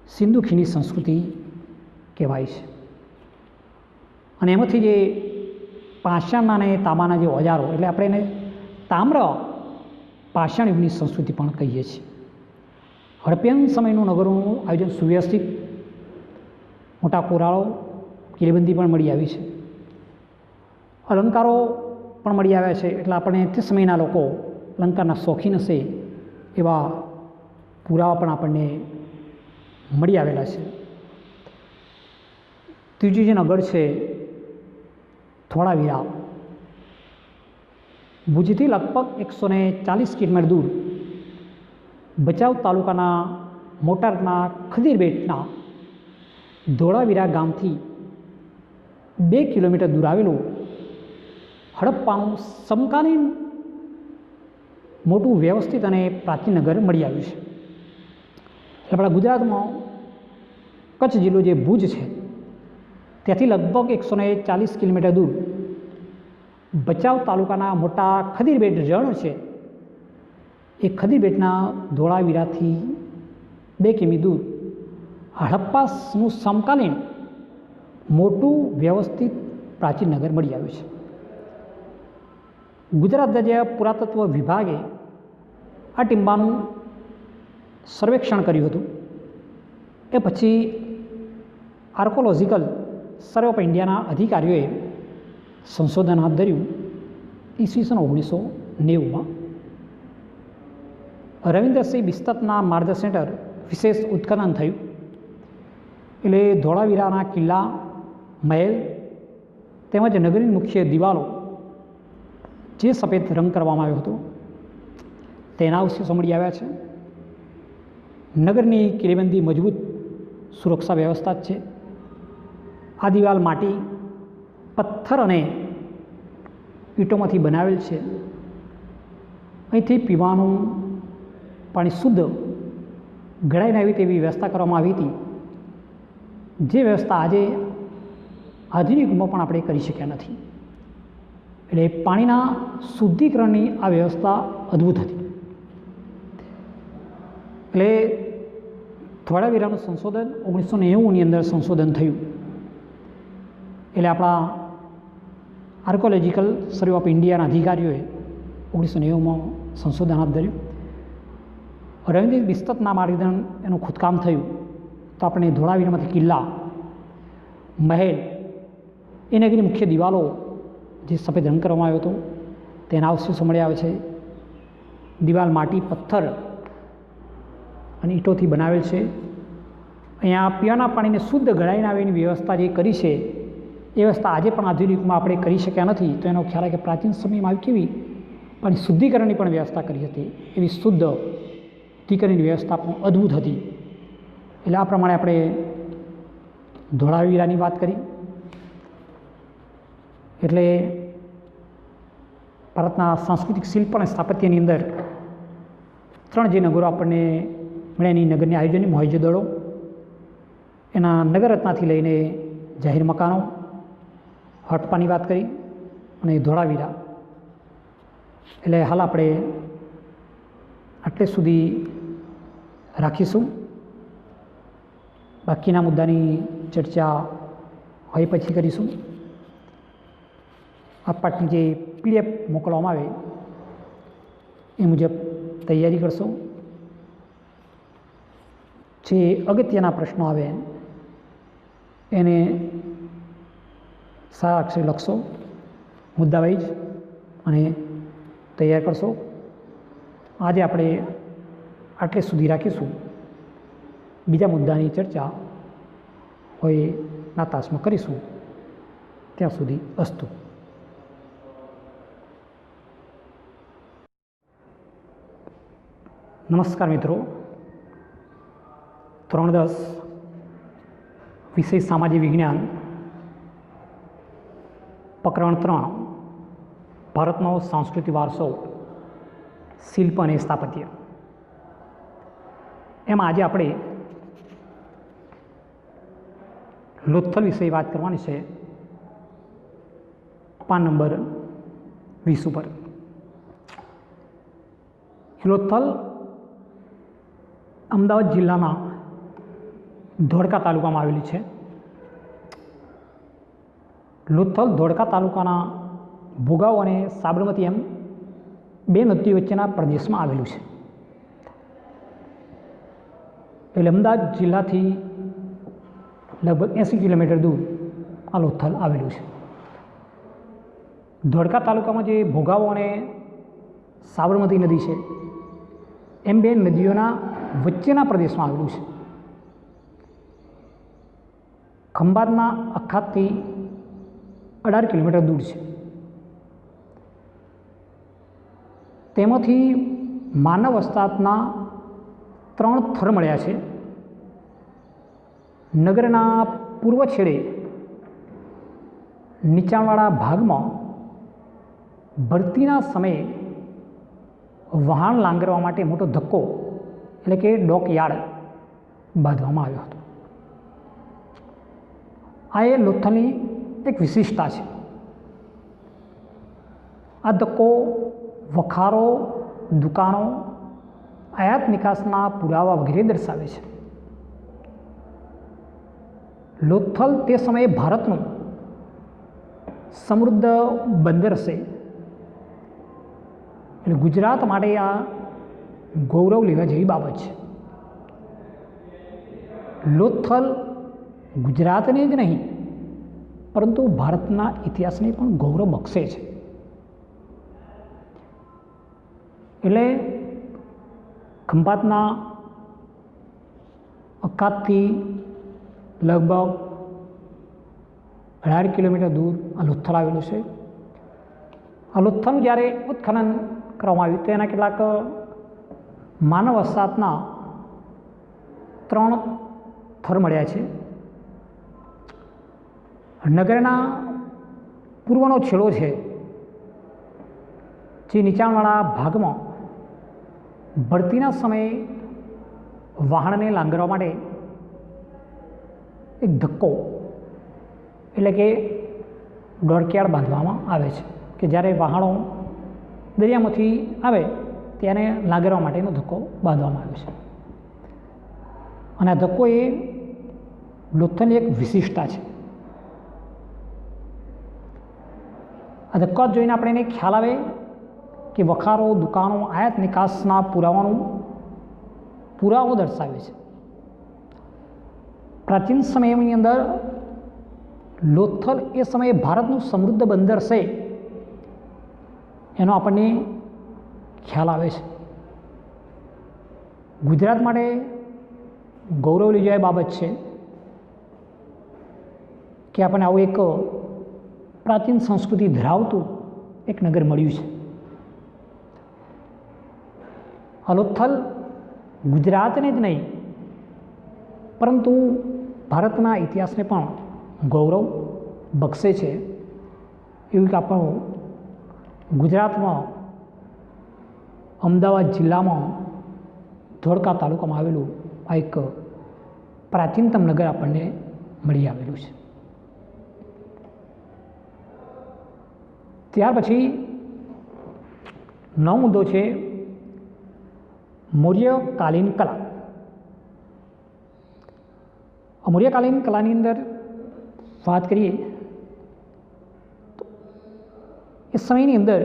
[SPEAKER 1] સિંધુ ખીણની સંસ્કૃતિ કહેવાય છે. અને એમાંથી જે પાષાણના અને તાંબાના જે ઓજારો, એટલે આપણે એને તામ્ર પાષાણ યુગની સંસ્કૃતિ પણ કહીએ છીએ. હડપ્પન સમયનું નગરોનું આયોજન સુવ્યવસ્થિત, મોટા કોરાળો, કિલ્લેબંધી પણ મળી આવી છે. અલંકારો પણ મળી આવ્યા છે. એટલે આપણે તે સમયના લોકો અલંકારના શોખીન હશે એવા પુરાવા પણ આપણને મળી આવેલા છે. ત્રીજું જે નગર છે ધોળાવીરા, ભુજથી લગભગ 140 કિલોમીટર દૂર ભચાઉ તાલુકાના મોટારના ખદીરબેટના ધોળાવીરા ગામથી 2 કિલોમીટર દૂર આવેલું હડપ્પાનું સમકાલીન મોટું વ્યવસ્થિત અને પ્રાચીન નગર મળી આવ્યું છે. આપણા ગુજરાતમાં કચ્છ જિલ્લો જે ભુજ છે ત્યાંથી લગભગ 140 કિલોમીટર દૂર ભચાઉ તાલુકાના મોટા ખદીરબેટ રણ છે. એ ખદીરબેટના ધોળાવીરાથી 2 કિમી દૂર હડપ્પાનું સમકાલીન મોટું વ્યવસ્થિત પ્રાચીન નગર મળી આવ્યું છે. ગુજરાત રાજ્ય પુરાતત્વ વિભાગે આ ટીમ્બાનું સર્વેક્ષણ કર્યું હતું. એ પછી આર્કોલોજીકલ સર્વે ઓફ ઇન્ડિયાના અધિકારીઓએ સંશોધન હાથ ધર્યું. ઈસવીસન 1990માં રવિન્દ્રસિંહ બિસ્તતના માર્ગદર્શન હેઠળ વિશેષ ઉત્ખનન થયું. એટલે ધોળાવીરાના કિલ્લા, મહેલ તેમજ નગરની મુખ્ય દિવાલો જે સફેદ રંગ કરવામાં આવ્યો હતો તેના અવશેષો મળી આવ્યા છે. નગરની કિલ્લેબંધી મજબૂત સુરક્ષા વ્યવસ્થા છે. આ દિવાલ માટી, પથ્થર અને ઈંટોમાંથી બનાવેલ છે. અહીંથી પીવાનું પાણી શુદ્ધ ગળાઈને આવી તેવી વ્યવસ્થા કરવામાં આવી હતી, જે વ્યવસ્થા આજે આધુનિક યુગમાં પણ આપણે કરી શક્યા નથી. એટલે પાણીના શુદ્ધિકરણની આ વ્યવસ્થા અદ્ભુત હતી. એટલે ધોળાવીરાનું સંશોધન 1990ની અંદર સંશોધન થયું. એટલે આપણા આર્કોલોજીકલ સર્વે ઓફ ઇન્ડિયાના અધિકારીઓએ 1990માં સંશોધન હાથ ધર્યું. રવિન્દ્ર બિસ્તતના માર્ગદર્શન એનું ખોદકામ થયું તો આપણે ધોળાવીરામાંથી કિલ્લા, મહેલ, એ નગરની મુખ્ય દિવાલો જે સફેદ રંગ કરવામાં આવ્યો હતો તેના અવશેષો મળી આવે છે. દિવાલ માટી, પથ્થર અને ઈંટોથી બનાવેલ છે. અહીંયા પીવાના પાણીને શુદ્ધ ગળાઈને આવે એની વ્યવસ્થા જે કરી છે એ વ્યવસ્થા આજે પણ આધુનિકમાં આપણે કરી શક્યા નથી. તો એનો ખ્યાલ આવે કે પ્રાચીન સમયમાં આવી કેવી પાણી શુદ્ધિકરણની પણ વ્યવસ્થા કરી હતી. એવી શુદ્ધ શુદ્ધિકરણની વ્યવસ્થા પણ અદ્ભુત હતી. એટલે આ પ્રમાણે આપણે ધોળાવીરાની વાત કરી. એટલે ભારતના સાંસ્કૃતિક શિલ્પ અને સ્થાપત્યની અંદર 3 જે નગરો આપણને મળ્યા એની નગરની આયોજનની મોહેંજો-દડો, એના નગરરત્નાથી લઈને જાહેર મકાનો, હડપ્પાની વાત કરી અને ધોળાવીરા. એટલે હાલ આપણે આટલે સુધી રાખીશું. બાકીના મુદ્દાની ચર્ચા હવે પછી કરીશું. આ પાઠની જે PDF મોકલવામાં આવે એ મુજબ તૈયારી કરશો. જે અગત્યના પ્રશ્નો આવે એને સારા અક્ષરે લખશો, મુદ્દાવાઇઝ, અને તૈયાર કરશો. આજે આપણે આટલે સુધી રાખીશું. બીજા મુદ્દાની ચર્ચા હોયના તાસમાં કરીશું. ત્યાં સુધી અસ્તુ. નમસ્કાર મિત્રો. ધોરણ 10 વિષય સામાજિક વિજ્ઞાન, પ્રકરણ 3 ભારતનો સાંસ્કૃતિક વારસો, શિલ્પ અને સ્થાપત્ય. એમાં આજે આપણે લોથલ વિશે વાત કરવાની છે. પાન નંબર 20 ઉપર. લોથલ અમદાવાદ જિલ્લાના ધોળકા તાલુકામાં આવેલી છે. લોથલ ધોળકા તાલુકાના ભોગાવ અને સાબરમતી એમ 2 નદીઓ વચ્ચેના પ્રદેશમાં આવેલું છે. એટલે અમદાવાદ જિલ્લાથી લગભગ 80 કિલોમીટર દૂર આ લોથલ આવેલું છે. ધોળકા તાલુકામાં જે ભોગાવો અને સાબરમતી નદી છે એમ 2 નદીઓના વચ્ચેના પ્રદેશમાં આવેલું છે. ખંભાતના અખાતથી 18 કિલોમીટર દૂર છે. તેમાંથી માનવ વસાહતના 3 થર મળ્યા છે. નગરના પૂર્વ છેડે નીચાણવાળા ભાગમાં ભરતીના સમયે વહાણ લાંગરવા માટે મોટો ધક્કો એટલે કે ડોકયાર્ડ બાંધવામાં આવ્યો હતો. આ એ લોથલની એક વિશિષ્ટતા છે. આ ધક્કો વખારો, દુકાનો, આયાત નિકાસના પુરાવા વગેરે દર્શાવે છે. લોથલ તે સમયે ભારતનું સમૃદ્ધ બંદર છે. એટલે ગુજરાત માટે આ ગૌરવ લેવા જેવી બાબત છે. લોથલ ગુજરાતને જ નહીં પરંતુ ભારતના ઇતિહાસને પણ ગૌરવ બક્ષે છે. એટલે ખંભાતના અખાતથી લગભગ 18 કિલોમીટર દૂર આ લોથલ આવેલું છે. આ લોથલનું જ્યારે ઉત્ખનન કરવામાં આવ્યું તો એના કેટલાક માનવ વસાહતના 3 થર મળ્યા છે. નગરના પૂર્વનો છેડો છે જે નીચાણવાળા ભાગમાં ભરતીના સમયે વહાણને લાંગરવા માટે એક ધક્કો એટલે કે ડોકયાર્ડ બાંધવામાં આવે છે કે જ્યારે વહાણો દરિયામાંથી આવે ત્યારે લાંગરવા માટેનો ધક્કો બાંધવામાં આવે છે. અને આ ધક્કો એ લોથલની એક વિશિષ્ટતા છે. આ ધક્કો જોઈને આપણે એને ખ્યાલ આવે કે વખારો, દુકાનો, આયાત નિકાસના પુરાવો દર્શાવે છે. પ્રાચીન સમયની અંદર લોથલ એ સમયે ભારતનું સમૃદ્ધ બંદર છે એનો આપણને ખ્યાલ આવે છે. ગુજરાત માટે ગૌરવ લઈ જાય બાબત છે કે આપણને આવું એક પ્રાચીન સંસ્કૃતિ ધરાવતું એક નગર મળ્યું છે. આ લોથલ ગુજરાતને જ નહીં પરંતુ ભારતના ઇતિહાસને પણ ગૌરવ બક્ષે છે. એવું કે આપણું ગુજરાતમાં અમદાવાદ જિલ્લામાં ધોળકા તાલુકામાં આવેલું આ એક પ્રાચીનતમ નગર આપણને મળી આવેલું છે. ત્યાર પછી 9 મુદ્દો છે મૌર્યકાલીન કલા. મૌર્યકાલીન કલાની અંદર વાત કરીએ તો એ સમયની અંદર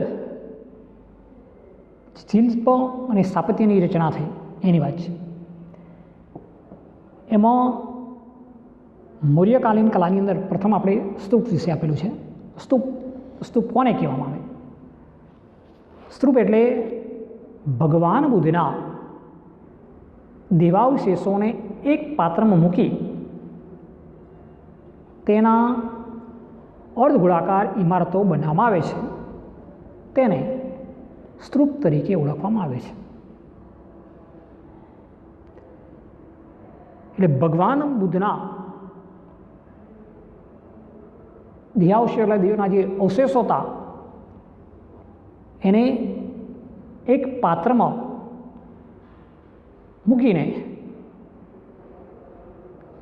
[SPEAKER 1] શિલ્પ અને સ્થાપત્યની રચના થઈ એની વાત છે. એમાં મૌર્યકાલીન કલાની અંદર પ્રથમ આપણે સ્તૂપ વિશે આપેલું છે. સ્તૂપ કોને કહેવામાં આવે? સ્તૂપ એટલે ભગવાન બુદ્ધના દેવાવશેષોને એક પાત્રમાં મૂકી તેના અર્ધગોળાકાર ઇમારતો બનાવવામાં આવે છે. તેને સ્તૂપ તરીકે ઓળખવામાં આવે છે. એટલે ભગવાન બુદ્ધના દેવના જે અવશેષો હતા એને એક પાત્રમાં મૂકીને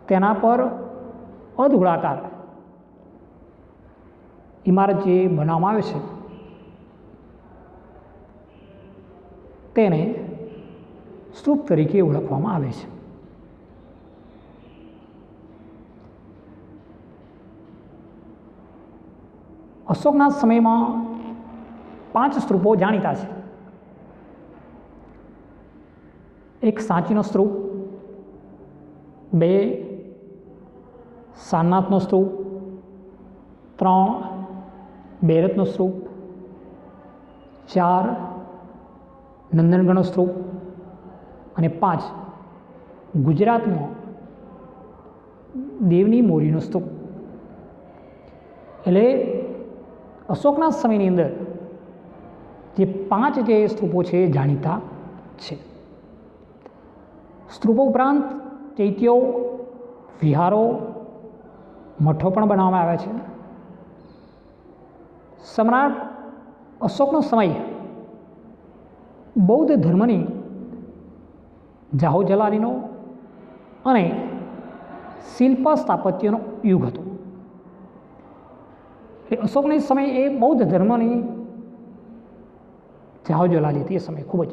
[SPEAKER 1] તેના પર અર્ધગોળાકાર ઇમારત જે બનાવવામાં આવે છે તેને સ્તૂપ તરીકે ઓળખવામાં આવે છે. અશોકના સમયમાં 5 સ્તૂપો જાણીતા છે. એક સાંચીનો સ્તૂપ, 2 સારનાથનો સ્તૂપ, 3 બેરતનો સ્તૂપ, 4 નંદનગણનો સ્તૂપ અને 5 ગુજરાતમાં દેવની મોરીનો સ્તૂપ. એટલે અશોકના સમયની અંદર જે 5 જે સ્તૂપો છે એ જાણીતા છે. સ્તૂપો ઉપરાંત ચૈત્યો, વિહારો, મઠો પણ બનાવવામાં આવ્યા છે. સમ્રાટ અશોકનો સમય બૌદ્ધ ધર્મની જાહો જલાલીનો અને શિલ્પ સ્થાપત્યનો યુગ હતો. એટલે અશોકનો સમય એ બૌદ્ધ ધર્મની જાહો જલાલી હતી. એ સમય ખૂબ જ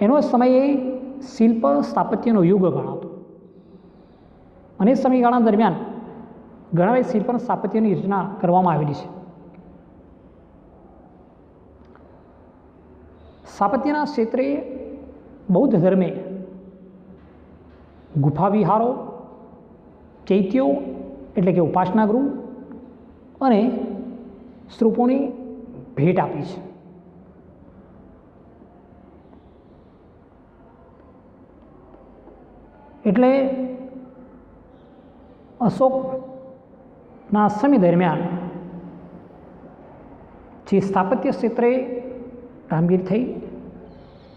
[SPEAKER 1] એનો સમય એ શિલ્પ સ્થાપત્યનો યુગ ગણાતો અને સમયગાળા દરમિયાન ઘણા શિલ્પ અને સ્થાપત્યની રચના કરવામાં આવેલી છે. સ્થાપત્યના ક્ષેત્રે બૌદ્ધ ધર્મે ગુફા વિહારો, ચૈત્યો એટલે કે ઉપાસના ગૃહ અને સ્તૂપોની ભેટ આપી છે. એટલે અશોકના સમય દરમિયાન જે સ્થાપત્ય ક્ષેત્રે કામગીરી થઈ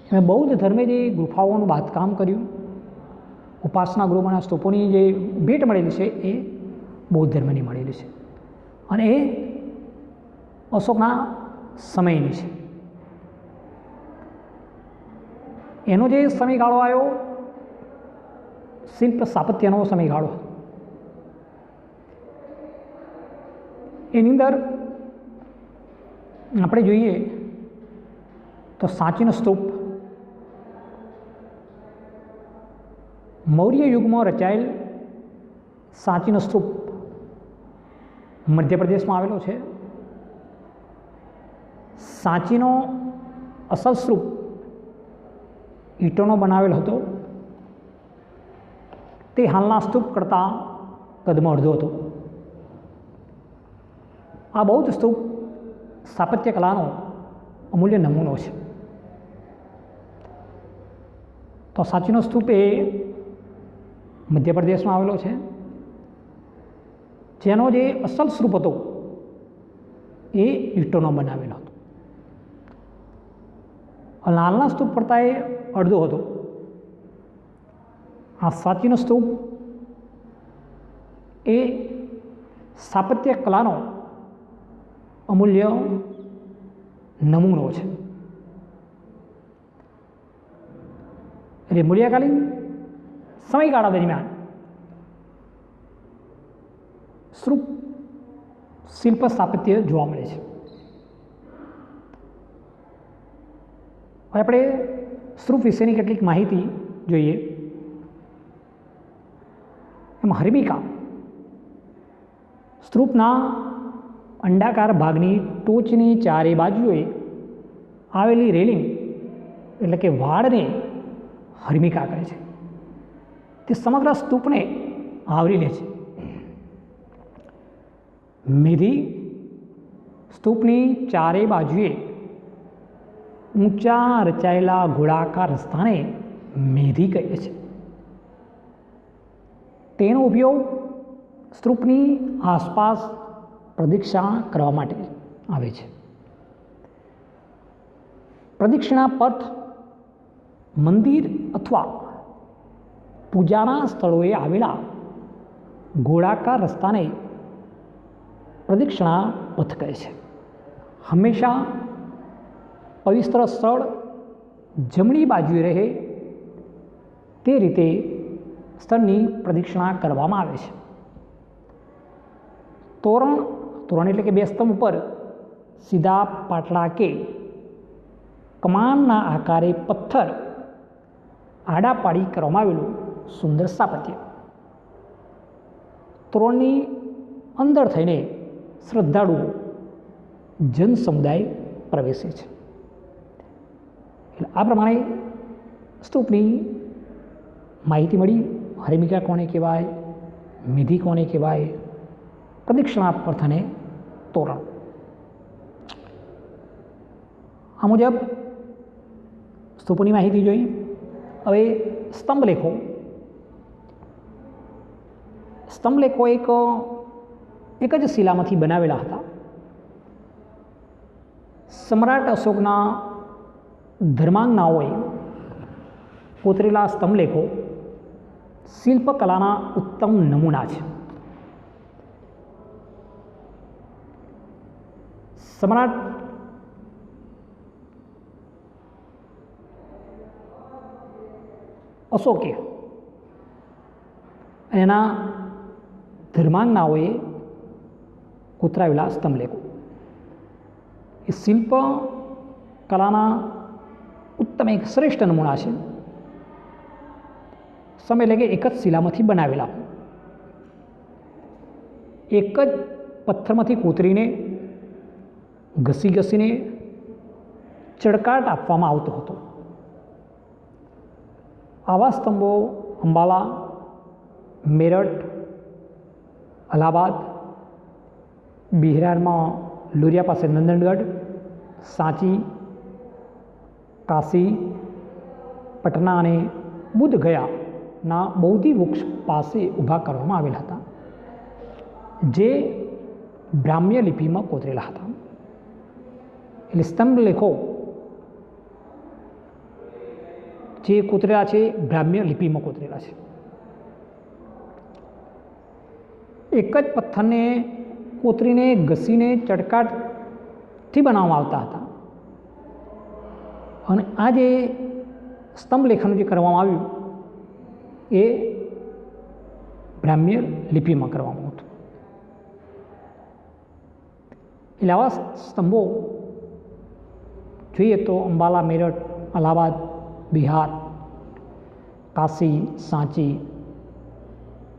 [SPEAKER 1] એમાં બૌદ્ધ ધર્મે જે ગુફાઓનું બાંધકામ કર્યું, ઉપાસના ગૃહોના સ્તૂપોની જે ભેટ મળેલી છે એ બૌદ્ધ ધર્મની મળેલી છે અને એ અશોકના સમયની છે. એનો જે સમયગાળો આવ્યો શિલ્પ સ્થાપત્યનો સમયગાળો. એની અંદર આપણે જોઈએ તો સાંચીનો સ્તૂપ મૌર્ય યુગમાં રચાયેલ સાંચીનો સ્તૂપ મધ્યપ્રદેશમાં આવેલો છે. સાંચીનો અસલ સ્તૂપ ઈંટોનો બનાવેલો હતો. તે હાલના સ્તૂપ કરતાં કદમાં અડધો હતો. આ બૌદ્ધ સ્તૂપ સ્થાપત્ય કલાનો અમૂલ્ય નમૂનો છે. તો સાંચીનો સ્તૂપ એ મધ્યપ્રદેશમાં આવેલો છે. જેનો જે અસલ સ્તૂપ હતો એ ઈંટોનો બનાવેલો હતો. હાલના સ્તૂપ કરતાં એ અડધો હતો. આ સાંચીનો સ્તૂપ એ સ્થાપત્ય કલાનો અમૂલ્ય નમૂનો છે. એટલે મૂલ્યકાલીન સમયગાળા દરમિયાન સ્તૂપ શિલ્પ સ્થાપત્ય જોવા મળે છે. હવે આપણે સ્તૂપ વિશેની કેટલીક માહિતી જોઈએ. એમાં હર્મિકા સ્તૂપના અંડાકાર ભાગની ટોચની ચારે બાજુએ આવેલી રેલિંગ એટલે કે વાડને હર્મિકા કહે છે. તે સમગ્ર સ્તૂપને આવરી લે છે. મેધી સ્તૂપની ચારે બાજુએ ઊંચા રચાયેલા ગોળાકાર રસ્તાને મેધી કહે છે. તેનો ઉપયોગ સ્તૂપની આસપાસ પ્રદક્ષિણા કરવા માટે આવે છે. પ્રદક્ષિણા પથ મંદિર અથવા પૂજાના સ્થળોએ આવેલા ગોળાકાર રસ્તાને પ્રદક્ષિણા પથ કહે છે. હંમેશા પવિત્ર સ્થળ જમણી બાજુએ રહે તે રીતે સ્થળની પ્રદક્ષિણા કરવામાં આવે છે. તોરણ એટલે કે બે સ્તંભ ઉપર સીધા પાટલા કે કમાનના આકારે પથ્થર આડા પાડી કરવામાં આવેલું સુંદર સ્થાપત્ય. તોરણની અંદર થઈને શ્રદ્ધાળુઓ જન સમુદાય પ્રવેશે છે. એટલે આ પ્રમાણે સ્તૂપની માહિતી મળી. હર્મિકા કોને કહેવાય, મેધી કોને કહેવાય, પ્રદક્ષિણા પથ અને તોરણ. આ મુજબ સ્તૂપની માહિતી જોઈ. હવે સ્તંભલેખો. સ્તંભલેખો એક જ શિલામાંથી બનાવેલા હતા. સમ્રાટ અશોકના ધર્માંગનાઓએ કોતરેલા સ્તંભલેખો શિલ્પકલાના ઉત્તમ નમૂના છે. સમ્રાટ અશોકે એના ધર્માંગનાઓએ કોતરાવેલા સ્તંભલેખો એ શિલ્પ કલાના ઉત્તમ એક શ્રેષ્ઠ નમૂના છે. સમય એટલે કે એક જ શિલામાંથી બનાવેલા, એક જ પથ્થરમાંથી કોતરીને ઘસી ઘસીને ચળકાટ આપવામાં આવતો હતો. આવા સ્તંભો અંબાલા, મેરઠ, અલ્હાબાદ, બિહારમાં લુરિયા પાસે નંદનગઢ, સાંચી, કાશી, પટના અને બુદ્ધ ગયાના બોધિ વૃક્ષ પાસે ઊભા કરવામાં આવેલા હતા, જે બ્રાહ્મ્ય લિપિમાં કોતરેલા હતા. એટલે સ્તંભ લેખો જે કોતરેલા છે બ્રાહ્મ્ય લિપિમાં કોતરેલા છે. એક જ પથ્થરને કોતરીને ઘસીને ચળકાટથી બનાવવામાં આવતા હતા. અને આ જે સ્તંભ લેખન જે કરવામાં આવ્યું એ બ્રાહ્મ્ય લિપિમાં કરવામાં હતું. એટલે આવા સ્તંભો જોઈએ તો અંબાલા, મેરઠ, અલ્હાબાદ, બિહાર, કાશી, સાંચી,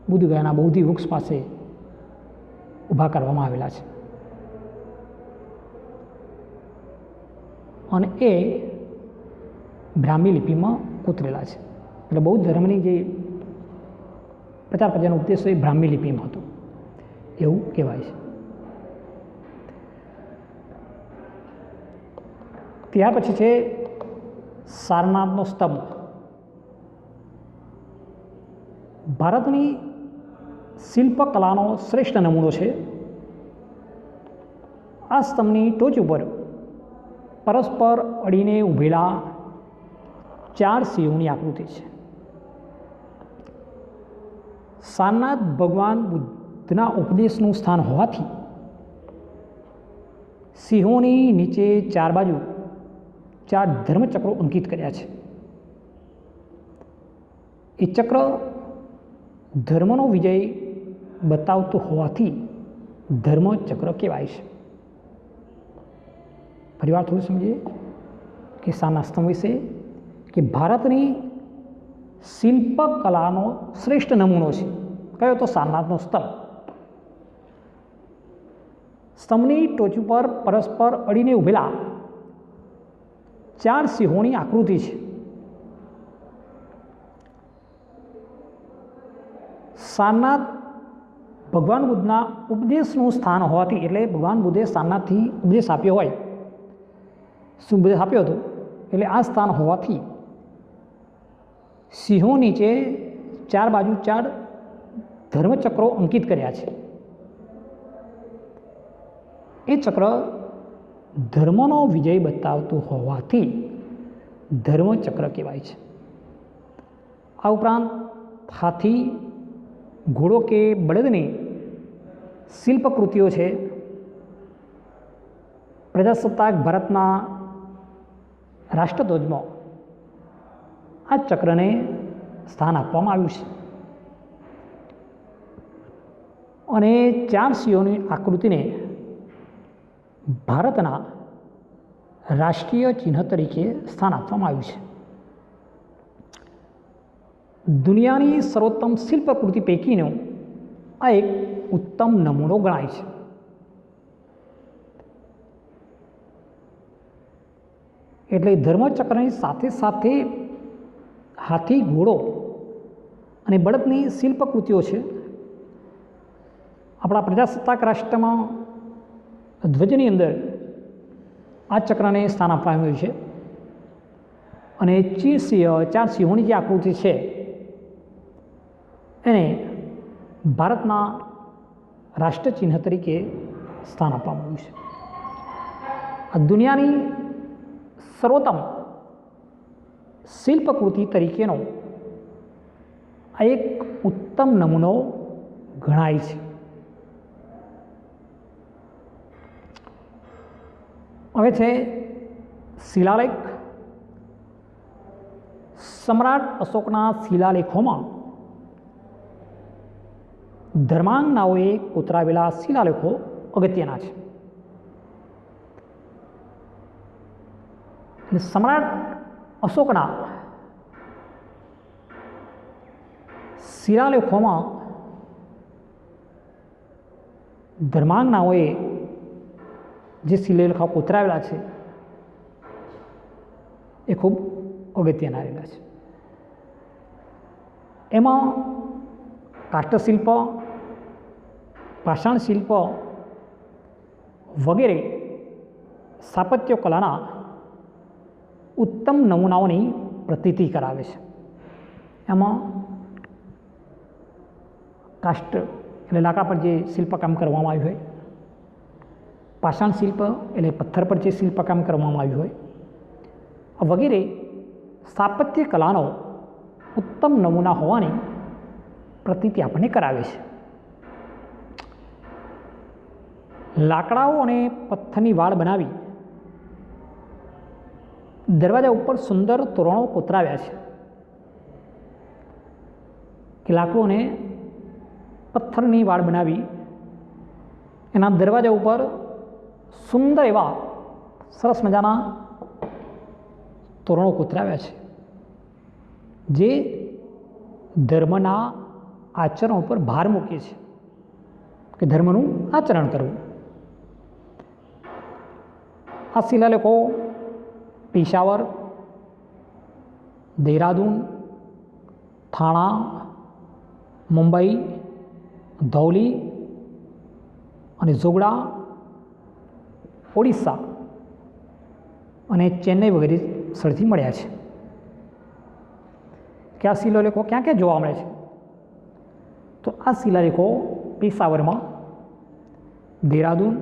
[SPEAKER 1] બુદ્ધ ગયાના બોધિ વૃક્ષ પાસે ઊભા કરવામાં આવેલા છે. અને એ બ્રાહ્મી લિપિમાં કોતરેલા છે. એટલે બૌદ્ધ ધર્મની જે પ્રચાર પ્રચારનો ઉપદેશ એ બ્રાહ્મી લિપિમાં હતો એવું કહેવાય છે. ત્યાર પછી છે સારનાથનો સ્તંભ. ભારતની શિલ્પકલાનો શ્રેષ્ઠ નમૂનો છે. આ સ્તંભની ટોચ ઉપર પરસ્પર અડીને ઊભેલા 4 સિંહોની આકૃતિ છે. સારનાથ ભગવાન બુદ્ધના ઉપદેશનું સ્થાન હોવાથી સિંહોની નીચે 4 બાજુ 4 ધર્મચક્રો અંકિત કર્યા છે. એ ચક્ર ધર્મનો વિજય બતાવતું હોવાથી ધર્મચક્ર કહેવાય છે. ફરીવાર થોડું સમજીએ કે સારનાથ સ્તંભ વિશે, કે ભારતની શિલ્પકલાનો શ્રેષ્ઠ નમૂનો છે. કયો? તો સારનાથનો સ્તંભ. સ્તંભની ટોચ ઉપર પરસ્પર અડીને ઊભેલા 4 સિંહોની આકૃતિ છે. સારનાથ ભગવાન બુદ્ધના ઉપદેશનું સ્થાન હોવાથી, એટલે ભગવાન બુદ્ધે સારનાથથી ઉપદેશ આપ્યો હોય, શું ઉપદેશ આપ્યો હતો, એટલે આ સ્થાન હોવાથી સિંહો નીચે 4 બાજુ 4 ધર્મચક્રો અંકિત કર્યા છે. એ ચક્ર ધર્મનો વિજય બતાવતું હોવાથી ધર્મચક્ર કહેવાય છે. આ ઉપરાંત હાથી, ઘોડો કે બળદની શિલ્પકૃતિઓ છે. પ્રજાસત્તાક ભારતના રાષ્ટ્રધ્વજમાં આ ચક્રને સ્થાન આપવામાં આવ્યું છે. અને 4 સિંહોની આકૃતિને ભારતના રાષ્ટ્રીય ચિહ્ન તરીકે સ્થાન આપવામાં આવ્યું છે. દુનિયાની સર્વોત્તમ શિલ્પકૃતિ પૈકીનો આ એક ઉત્તમ નમૂનો ગણાય છે. એટલે ધર્મચક્રની સાથે સાથે હાથી, ઘોડો અને બળદની શિલ્પકૃતિઓ છે. આપણા પ્રજાસત્તાક રાષ્ટ્રમાં ધ્વજની અંદર આ ચક્રને સ્થાન આપવામાં આવ્યું છે. અને 4 સિંહોની જે આકૃતિ છે એને ભારતના રાષ્ટ્રચિહ્ન તરીકે સ્થાન આપવામાં આવ્યું છે. આ દુનિયાની સર્વોત્તમ શિલ્પકૃતિ તરીકેનો આ એક ઉત્તમ નમૂનો ગણાય છે. હવે છે શિલાલેખ. સમ્રાટ અશોકના શિલાલેખોમાં ધર્માંગનાઓએ કોતરાવેલા શિલાલેખો અગત્યના છે. અને સમ્રાટ અશોકના શિલાલેખોમાં ધર્માંગનાઓએ જે શિલાલેખો કોતરાવેલા છે એ ખૂબ અગત્યના રહેલા છે. એમાં કાષ્ઠશિલ્પ, પાષાણ શિલ્પ વગેરે સ્થાપત્ય કલાના ઉત્તમ નમૂનાઓની પ્રતીતિ કરાવે છે. એમાં કાષ્ઠ એટલે લાકડા પર જે શિલ્પકામ કરવામાં આવ્યું હોય, પાષાણ શિલ્પ એટલે પથ્થર પર જે શિલ્પકામ કરવામાં આવ્યું હોય વગેરે સ્થાપત્ય કલાનો ઉત્તમ નમૂના હોવાની પ્રતીતિ આપણને કરાવે છે. લાકડાઓ અને પથ્થરની વાડ બનાવી દરવાજા ઉપર સુંદર તોરણો કોતરાવ્યા છે કે લાકડું અને પથ્થરની વાડ બનાવી એના દરવાજા ઉપર સુંદર એવા સરસ મજાના તોરણો કોતરાવ્યા છે જે ધર્મના આચરણ ઉપર ભાર મૂકે છે કે ધર્મનું આચરણ કરવું. આ શિલાલેખો પેશાવર, દેહરાદૂન, થાણા, મુંબઈ, ધૌલી અને જોગડા, ઓડિશા અને ચેન્નઈ વગેરે સ્થળથી મળ્યા છે. કે આ શિલાલેખો ક્યાં ક્યાં જોવા મળે છે? તો આ શિલાલેખો પેશાવરમાં, દેહરાદૂન,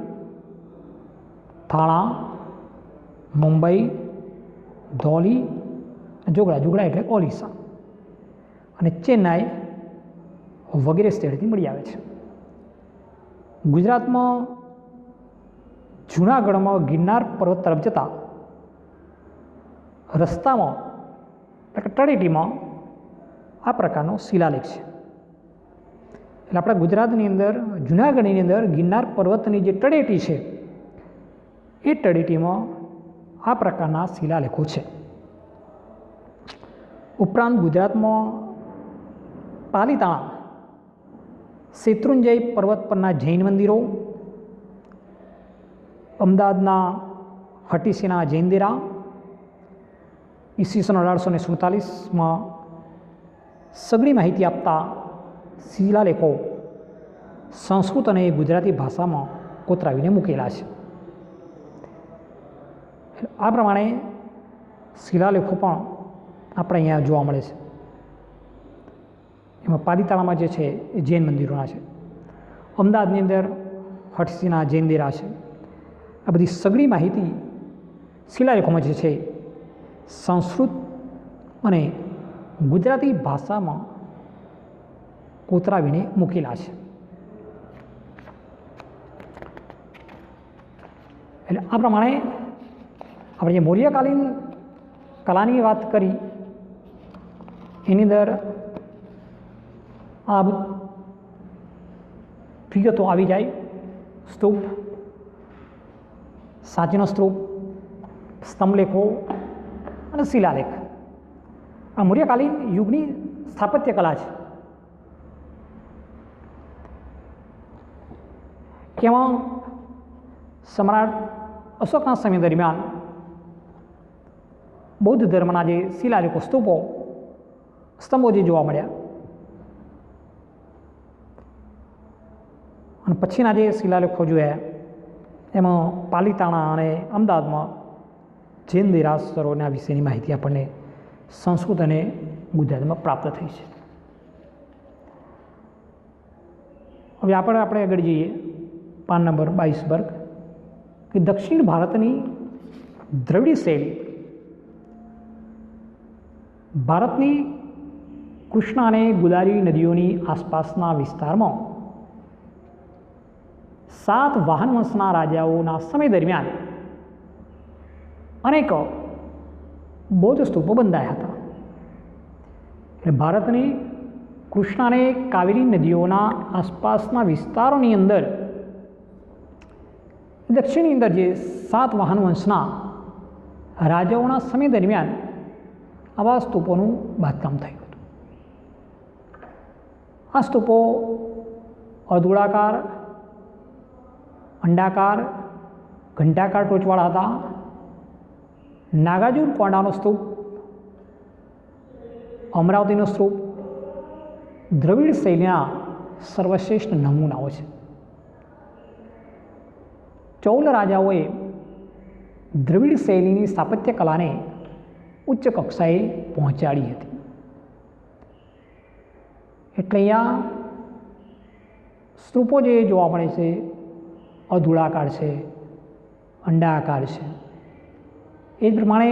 [SPEAKER 1] થાણા, મુંબઈ, ધૌલી, જોગડા એટલે ઓડિશા અને ચેન્નાઈ વગેરે સ્થળેથી મળી આવે છે. ગુજરાતમાં જૂનાગઢમાં ગિરનાર પર્વત તરફ જતા રસ્તામાં એટલે તળેટીમાં આ પ્રકારનો શિલાલેખ છે. એટલે આપણા ગુજરાતની અંદર જૂનાગઢની અંદર ગિરનાર પર્વતની જે તળેટી છે એ તળેટીમાં આ પ્રકારના શિલાલેખો છે. ઉપરાંત ગુજરાતમાં પાલીતાણા શેત્રુંજય પર્વત પરના જૈન મંદિરો, અમદાવાદના હટીસીના જૈન દેરા, ઈસવીસન 1847માં સઘળી માહિતી આપતા શિલાલેખો સંસ્કૃત અને ગુજરાતી ભાષામાં કોતરાવીને મૂકેલા છે. આ પ્રમાણે શિલાલેખો પણ આપણે અહીંયા જોવા મળે છે. એમાં પાલીતાણામાં જે છે એ જૈન મંદિરોના છે, અમદાવાદની અંદર હટસીના જૈન દેરા છે. આ બધી સઘળી માહિતી શિલાલેખોમાં જે છે સંસ્કૃત અને ગુજરાતી ભાષામાં કોતરાવીને મૂકેલા છે. એટલે આ પ્રમાણે આપણે જે મૌર્યકાલીન કલાની વાત કરી એની અંદર આ વિગતો આવી જાય. સ્તૂપ, સાંચીનો સ્તૂપ, સ્તંભલેખો અને શિલાલેખ આ મૌર્યકાલીન યુગની સ્થાપત્ય કલા છે. કેમાં સમ્રાટ અશોકના સમય દરમિયાન બૌદ્ધ ધર્મના જે શિલાલેખો, સ્તૂપો, સ્તંભો જે જોવા મળ્યા અને પછીના જે શિલાલેખો જોયા એમાં પાલીતાણા અને અમદાવાદમાં જૈન દેરાસરોના વિશેની માહિતી આપણને સંસ્કૃત અને ગુજરાતીમાં પ્રાપ્ત થઈ છે. હવે આપણે આગળ જઈએ પાન નંબર 22 પર કે દક્ષિણ ભારતની દ્રવિડ શૈલી ભારતની કૃષ્ણા અને ગોદાવરી નદીઓની આસપાસના વિસ્તારમાં 7 વાહન વંશના રાજાઓના સમય દરમિયાન અનેક બૌદ્ધ સ્તૂપો બંધાયા હતા. એટલે ભારતની કૃષ્ણા અને કાવેરી નદીઓના આસપાસના વિસ્તારોની અંદર દક્ષિણની અંદર જે 7 વાહન વંશના રાજાઓના સમય દરમિયાન આવા સ્તૂપોનું બાંધકામ થયું હતું. આ સ્તૂપો અર્ધગોળાકાર, અંડાકાર, ઘંટાકાર ટોચવાળા હતા. નાગાર્જુન કોંડાનો સ્તૂપ, અમરાવતીનો સ્તૂપ દ્રવિડ શૈલીના સર્વશ્રેષ્ઠ નમૂનાઓ છે. ચૌલ રાજાઓએ દ્રવિડ શૈલીની સ્થાપત્ય કલાને ઉચ્ચ કક્ષાએ પહોંચાડી હતી. એટલે અહીંયા સ્તૂપો જે જોવા મળે છે અર્ધગોળાકાર છે, અંડાકાર છે. એ જ પ્રમાણે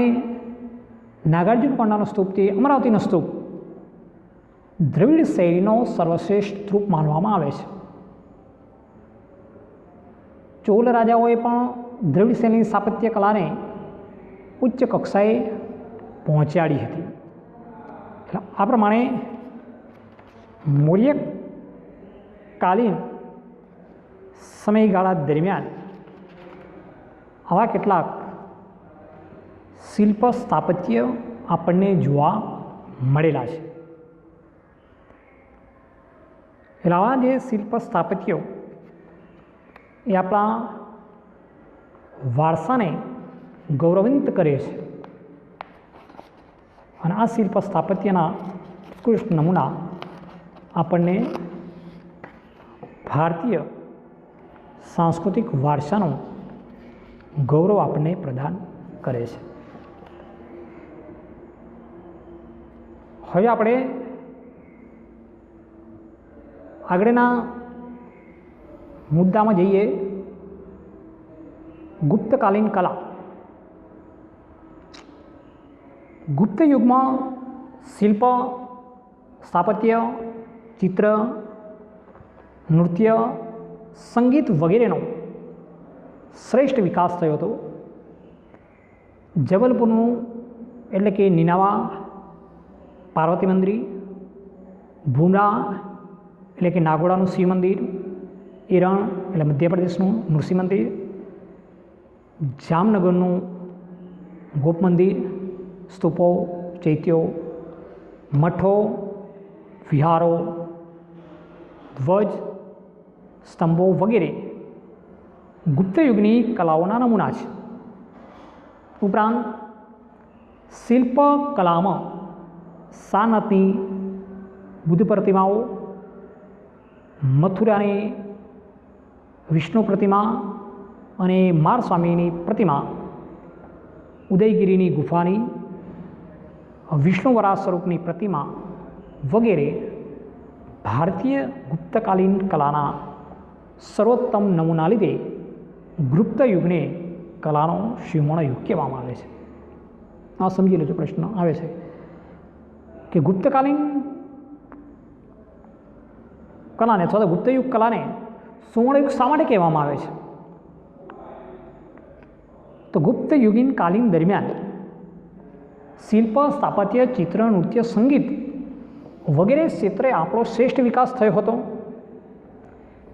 [SPEAKER 1] નાગાર્જુન કોંડાનો સ્તૂપ છે, અમરાવતીનો સ્તૂપ દ્રવિડ શૈલીનો સર્વશ્રેષ્ઠ સ્તૂપ માનવામાં આવે છે. ચોલ રાજાઓએ પણ દ્રવિડ શૈલીની સ્થાપત્ય કલાને ઉચ્ચ કક્ષાએ પહોંચાડી હતી. આ પ્રમાણે મૌર્યકાલીન સમયગાળા દરમિયાન આવા કેટલાક શિલ્પ સ્થાપત્ય આપણને જોવા મળેલા છે. એટલે આવા જે શિલ્પ સ્થાપત્યો એ આપણા વારસાને ગૌરવાન્વિત કરે છે. અને આ શિલ્પ સ્થાપત્યના ઉત્કૃષ્ટ નમૂના આપણને ભારતીય સાંસ્કૃતિક વારસાનું ગૌરવ આપણને પ્રદાન કરે છે. હવે આપણે આગળના મુદ્દામાં જઈએ. ગુપ્તકાલીન કલા. ગુપ્ત યુગમાં શિલ્પ, સ્થાપત્ય, ચિત્ર, નૃત્ય, સંગીત વગેરેનો શ્રેષ્ઠ વિકાસ થયો હતો. જબલપુરનું એટલે કે નીનાવા પાર્વતી મંદિર, ભૂમરા એટલે કે નાગોડાનું શિવ મંદિર, ઈરણ એટલે મધ્યપ્રદેશનું નૃસિંહ મંદિર, જામનગરનું ગોપ મંદિર, સ્તૂપો, ચૈત્યો, મઠો, વિહારો, ધ્વજ, સ્તંભો વગેરે ગુપ્ત યુગની કલાઓના નમૂના છે. ઉપરાંત શિલ્પ કલામાં સારનાથની બુદ્ધ પ્રતિમાઓ, મથુરાની વિષ્ણુ પ્રતિમા અને માર સ્વામીની પ્રતિમા, ઉદયગીરીની ગુફાની વિષ્ણુ વરાહ સ્વરૂપની પ્રતિમા વગેરે ભારતીય ગુપ્તકાલીન કલાના સર્વોત્તમ નમૂના લીધે ગુપ્ત યુગને કલાનો શિવમણ યુગ કહેવામાં આવે છે. આ સમજી લેજો. પ્રશ્ન આવે છે કે ગુપ્તકાલીન કલાને અથવા તો ગુપ્તયુગ કલાને સુવર્ણયુગ શા માટે કહેવામાં આવે છે? તો ગુપ્ત યુગીન કાલીન દરમિયાન શિલ્પ, સ્થાપત્ય, ચિત્ર, નૃત્ય, સંગીત વગેરે ક્ષેત્રે આપણો શ્રેષ્ઠ વિકાસ થયો હતો.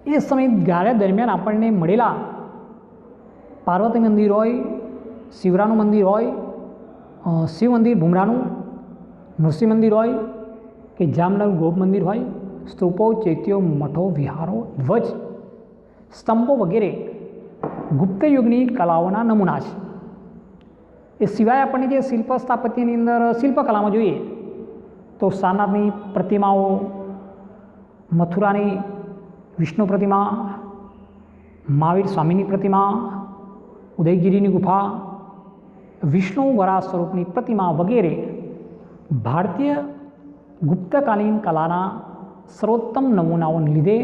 [SPEAKER 1] એ સમયગાળા દરમિયાન આપણને મળેલા પાર્વતી મંદિર હોય, શિવરાનું મંદિર હોય, શિવ મંદિર ભૂમરાનું, નૃસિંહ મંદિર હોય કે જામનગર ગોપ મંદિર હોય, સ્તૂપો, ચૈત્યો, મઠો, વિહારો, ધ્વજ, સ્તંભો વગેરે ગુપ્ત યુગની કલાઓના નમૂના છે. એ સિવાય આપણને જે શિલ્પ સ્થાપત્યની અંદર શિલ્પકલામાં જોઈએ તો સારનાથની પ્રતિમાઓ, મથુરાની વિષ્ણુ પ્રતિમા, મહાવીર સ્વામીની પ્રતિમા, ઉદયગીરીની ગુફા, વિષ્ણુ વરાહ સ્વરૂપની પ્રતિમા વગેરે ભારતીય ગુપ્તકાલીન કલાના સર્વોત્તમ નમૂનાઓને લીધે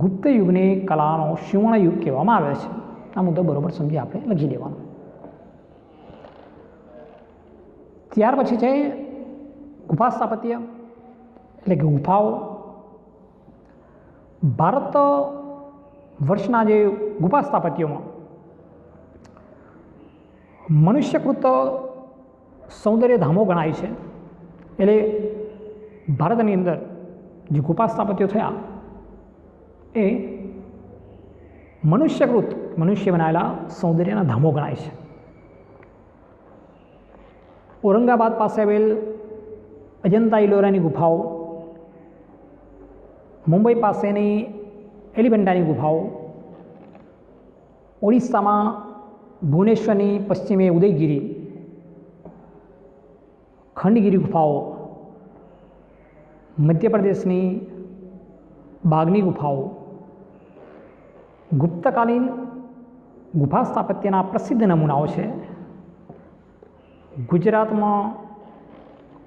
[SPEAKER 1] ગુપ્ત યુગને કલાનો સુવર્ણ યુગ કહેવામાં આવે છે. આ મુદ્દો બરાબર સમજી આપણે લખી દેવાનો. ત્યાર પછી છે ગુફા સ્થાપત્ય એટલે કે ગુફાઓ ભારત વર્ષના જે ગુફા સ્થાપત્યોમાં મનુષ્યકૃત સૌંદર્ય ધામો ગણાય છે. એટલે ભારતની અંદર જે ગુફા સ્થાપત્યો થયા એ મનુષ્ય બનાવેલા સૌંદર્યના ધામો ગણાય છે. ઔરંગાબાદ પાસે આવેલ અજંતા ઇલોરાની ગુફાઓ, મુંબઈ પાસેની એલિફન્ટાની ગુફાઓ, ઓડિશામાં ભુવનેશ્વરની પશ્ચિમે ઉદયગીરી, ખંડગીરી ગુફાઓ, મધ્યપ્રદેશની બાગની ગુફાઓ ગુપ્તકાલીન ગુફા સ્થાપત્યના પ્રસિદ્ધ નમૂનાઓ છે. ગુજરાતમાં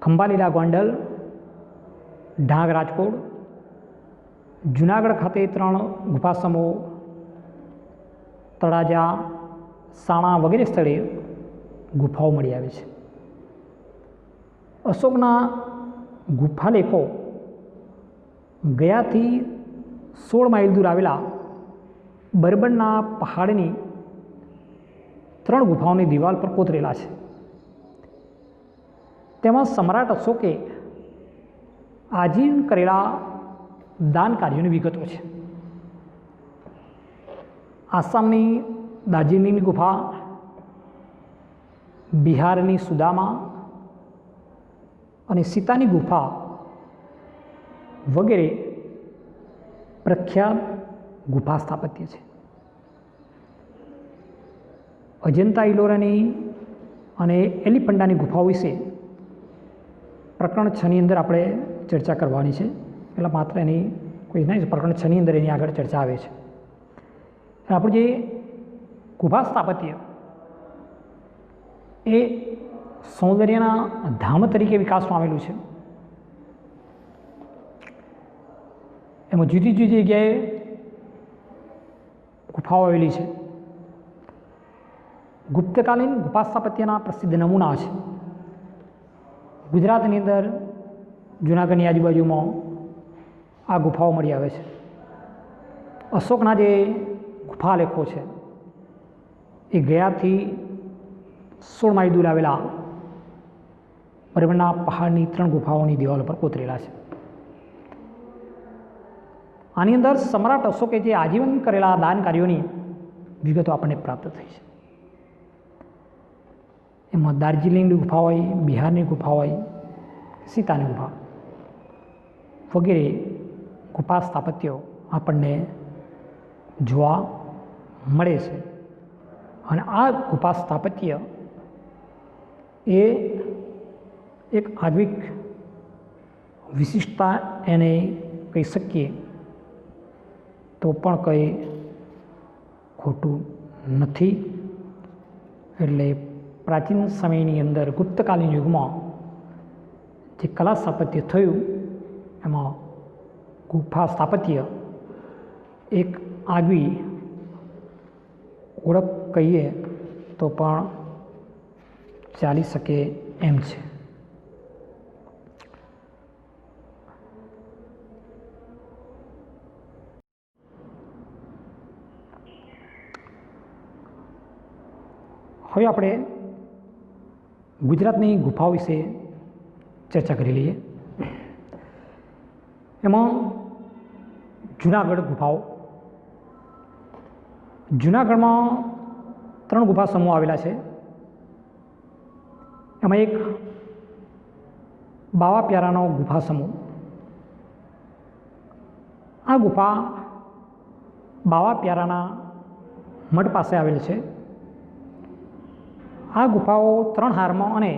[SPEAKER 1] ખંભાલીલા ગોંડલ, ઢાંગ રાજકોટ, જુનાગઢ ખાતે 3 ગુફા સમૂહ, તળાજા, સાણા વગેરે સ્થળે ગુફાઓ મળી આવી છે. અશોકના ગુફાલેખો ગયાથી 16 માઇલ દૂર આવેલા બરબનના પહાડની 3 ગુફાઓની દિવાલ પર કોતરેલા છે. તેમાં સમ્રાટ અશોકે આજીવન કરેલા દાન કાર્યોની વિગતો છે. આસામની દાર્જિલિંગની ગુફા, બિહારની સુદામા અને સીતાની ગુફા વગેરે પ્રખ્યાત ગુફા સ્થાપત્ય છે. અજંતા ઇલોરાની અને એલિફન્ટાની ગુફાઓ વિશે પ્રકરણ 6 ની અંદર આપણે ચર્ચા કરવાની છે. એટલે માત્ર એની કોઈ નહીં, પ્રકરણ 6 ની અંદર એની આગળ ચર્ચા આવે છે. આપણું જે ગુફા સ્થાપત્ય એ સૌંદર્યના ધામ તરીકે વિકાસ પામેલું છે. એમાં જુદી જુદી જગ્યાએ ગુફાઓ આવેલી છે. ગુપ્તકાલીન ગુફા સ્થાપત્યના પ્રસિદ્ધ નમૂના છે. ગુજરાતની અંદર જૂનાગઢની આજુબાજુમાં આ ગુફાઓ મળી આવે છે. અશોકના જે ગુફાલેખો છે એ ગયાથી 16 માઇલ દૂર આવેલા બરબનના પહાડની 3 ગુફાઓની દિવાલો પર કોતરેલા છે. આની અંદર સમ્રાટ અશોકે જે આજીવન કરેલા દાન કાર્યોની વિગતો આપણને પ્રાપ્ત થઈ છે. એમાં દાર્જિલિંગની ગુફા હોય, બિહારની ગુફા હોય, સીતાની ગુફા વગેરે ગુફા સ્થાપત્યો આપણને જોવા મળે છે. અને આ ગુફા સ્થાપત્ય એ એક આગવી વિશિષ્ટતા એને કહી શકીએ તો પણ કંઈ ખોટું નથી. એટલે પ્રાચીન સમયની અંદર ગુપ્તકાલીન યુગમાં જે કલા સ્થાપત્ય થયું એમાં ગુફા સ્થાપત્ય એક આગવી ઓળખ કહીએ તો પણ ચાલી શકે એમ છે. હવે આપણે ગુજરાતની ગુફાઓ વિશે ચર્ચા કરી લઈએ. એમાં જૂનાગઢ ગુફાઓ. જૂનાગઢમાં 3 ગુફા સમૂહ આવેલા છે. એમાં એક બાવા પ્યારાનો ગુફા સમૂહ. આ ગુફા બાવા પ્યારાના મઠ પાસે આવેલ છે. આ ગુફાઓ 3 હારમાં અને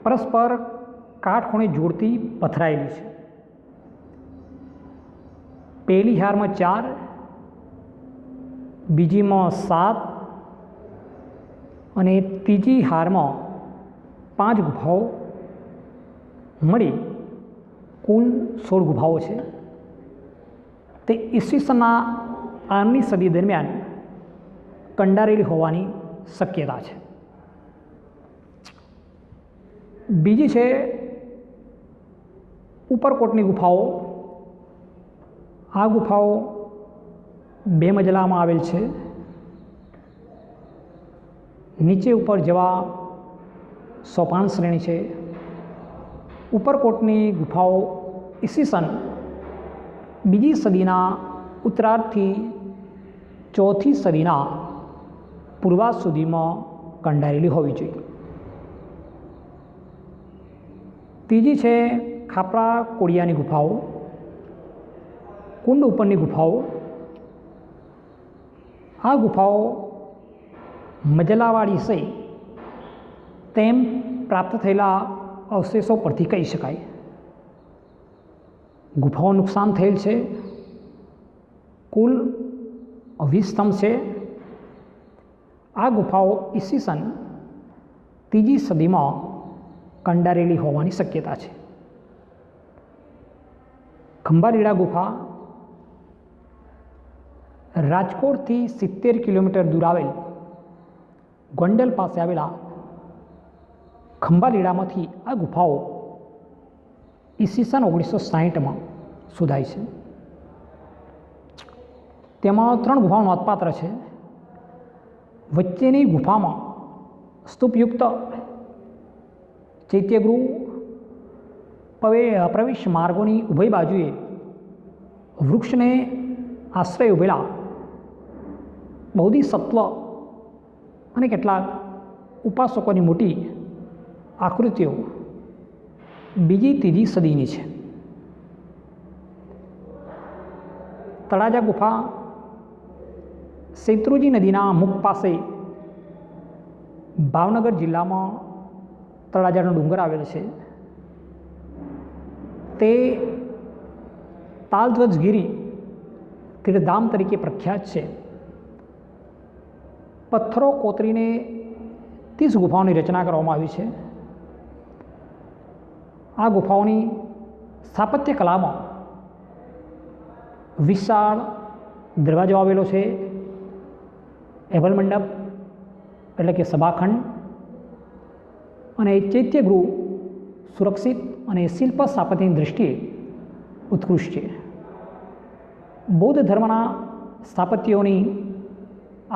[SPEAKER 1] પરસ્પર કાટખૂણે જોડતી પથરાયેલી છે. પહેલી હારમાં 4, બીજીમાં 7 અને ત્રીજી હારમાં 5 ગુફાઓ મળી કુલ 16 ગુફાઓ છે. તે ઈસવીસનના 8મી સદી દરમિયાન કંડારેલી હોવાની શક્યતા છે. બીજી છે ઉપરકોટની ગુફાઓ. આ ગુફાઓ 2 મજલામાં આવેલ છે. નીચે ઉપર જવા સોપાન શ્રેણી છે. ઉપરકોટની ગુફાઓ ઈસવીસન 2જી સદીના ઉત્તરાર્ધથી 4થી સદીના પૂર્વાર્ધ સુધીમાં કંડારેલી હોવી જોઈએ. ત્રીજી છે ખાપરા કોડિયાની ગુફાઓ, કુંડ ઉપરની ગુફાઓ. આ ગુફાઓ મજલાવાળી છે તેમ પ્રાપ્ત થયેલા અવશેષો પરથી કહી શકાય. ગુફાઓ નુકસાન થયેલ છે. કુલ 20 સ્તંભ છે. આ ગુફાઓ ઈસવીસન 3જી સદીમાં કંડારેલી હોવાની શક્યતા છે. ખંભાલીડા ગુફા રાજકોટથી 70 કિલોમીટર દૂર આવેલ ગોંડલ પાસે આવેલા ખંભાલીડામાંથી આ ગુફાઓ ઈસવીસન 1960માં શોધાઈ છે. તેમાં 3 ગુફાઓ નોંધપાત્ર છે. વચ્ચેની ગુફામાં સ્તૂપયુક્ત ચૈત્યગૃહ, પ્રવેશ માર્ગોની ઉભય બાજુએ વૃક્ષને આશ્રય ઉભેલા બોધિસત્વ અને કેટલાક ઉપાસકોની મોટી આકૃતિઓ 2જી-3જી સદીની છે. તળાજા ગુફા શેત્રુંજી નદીના મુખ પાસે ભાવનગર જિલ્લામાં તળાજાનો ડુંગર આવેલો છે. તે તાલધ્વજગીરી તીર્થધામ તરીકે પ્રખ્યાત છે. પથ્થરો કોતરીને 30 ગુફાઓની રચના કરવામાં આવી છે. આ ગુફાઓની સ્થાપત્ય કલામાં વિશાળ દરવાજો આવેલો છે. એભલ મંડપ એટલે કે સભાખંડ અને ચૈત્યગૃહ સુરક્ષિત અને શિલ્પ સ્થાપત્યની દૃષ્ટિએ ઉત્કૃષ્ટ છે. બૌદ્ધ ધર્મના સ્થાપત્યોની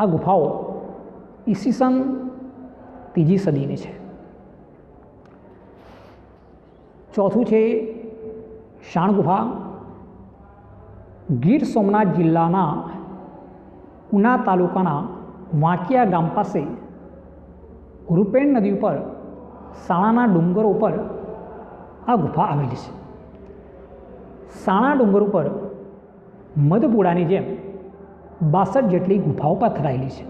[SPEAKER 1] આ ગુફાઓ ઈસવીસન 3જી સદીની છે. ચોથું છે શાણ ગુફા. ગીર સોમનાથ જિલ્લાના ઉના તાલુકાના વાંકિયા ગામ પાસે રૂપેણ નદી ઉપર સાણાના ડુંગર ઉપર આ ગુફા આવેલી છે. સાણા ડુંગર ઉપર મધપુડાની જેમ 62 જેટલી ગુફાઓ પથરાયેલી છે.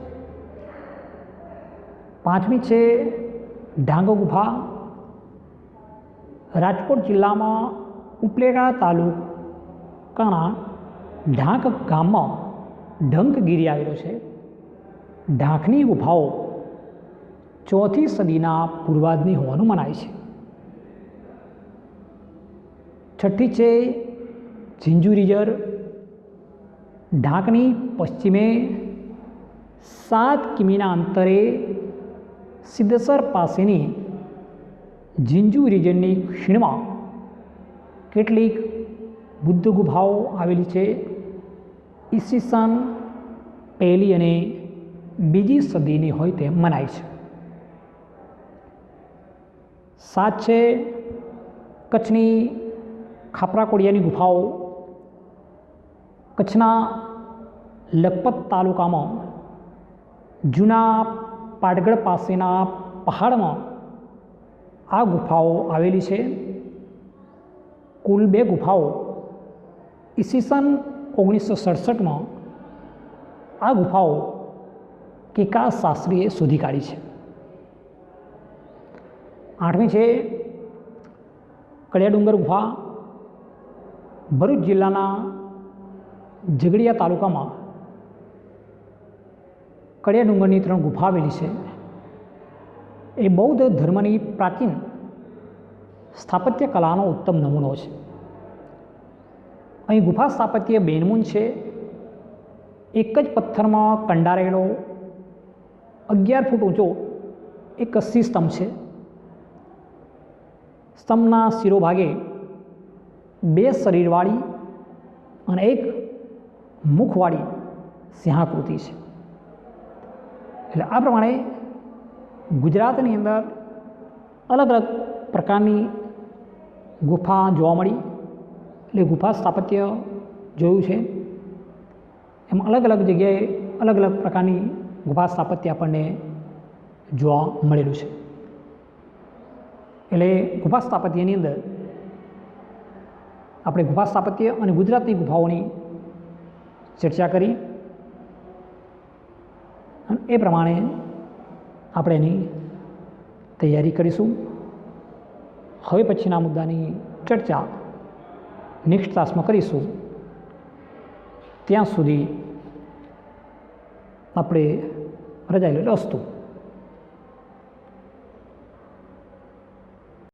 [SPEAKER 1] 5મી છે ઢાંગ ગુફા. રાજકોટ જિલ્લામાં ઉપલેટા તાલુકાના ઢાંક ગામમાં ઢંકગીરી આવેલો છે. ઢાંકની ગુફાઓ 4થી સદીના પૂર્વાર્ધની હોવાનું મનાય છે. 6ઠ્ઠી છે ઝિંઝુરીજર. ઢાંકની પશ્ચિમે 7 કિમીના અંતરે સિદ્ધસર પાસેની ઝિંઝુ રિજનની ખીણમાં કેટલીક બુદ્ધ ગુફાઓ આવેલી છે. ઈસવીસન 1લી અને 2જી સદીની હોય તેમ મનાય છે. 7 છે કચ્છની ખાપરા કોડિયાની ગુફાઓ. કચ્છના લખપત તાલુકામાં જૂના પાટગઢ પાસેના પહાડમાં આ ગુફાઓ આવેલી છે. કુલ 2 ગુફાઓ ઈસવીસન 1967માં આ ગુફાઓ કિકાસ શાસ્ત્રીએ શોધી કાઢી છે. 8મી છે કડિયા ડુંગર ગુફા. ભરૂચ જિલ્લાના ઝઘડિયા તાલુકામાં કડિયા ડુંગરની 3 ગુફા આવેલી છે. એ બૌદ્ધ ધર્મની પ્રાચીન સ્થાપત્ય કલાનો ઉત્તમ નમૂનો છે. અહીં ગુફા સ્થાપત્ય બેનમૂન છે. એક જ પથ્થરમાં કંડારેલો 11 ફૂટ ઊંચો એક કસ્સી સ્તંભ છે. સ્તંભના શિરોભાગે 2 શરીરવાળી અને 1 મુખવાળી સિંહાકૃતિ છે. એટલે આ પ્રમાણે ગુજરાતની અંદર અલગ અલગ પ્રકારની ગુફા જોવા મળી. એટલે ગુફા સ્થાપત્ય જોયું છે. એમાં અલગ અલગ જગ્યાએ અલગ અલગ પ્રકારની ગુફા સ્થાપત્ય આપણને જોવા મળેલું છે. એટલે ગુફા સ્થાપત્યની અંદર આપણે ગુફા સ્થાપત્ય અને ગુજરાતની ગુફાઓની ચર્ચા કરી અને એ પ્રમાણે આપણે એની તૈયારી કરીશું. હવે પછીના મુદ્દાની ચર્ચા નેક્સ્ટ ક્લાસમાં કરીશું. ત્યાં સુધી આપણે રજા લઈ અસ્તુ.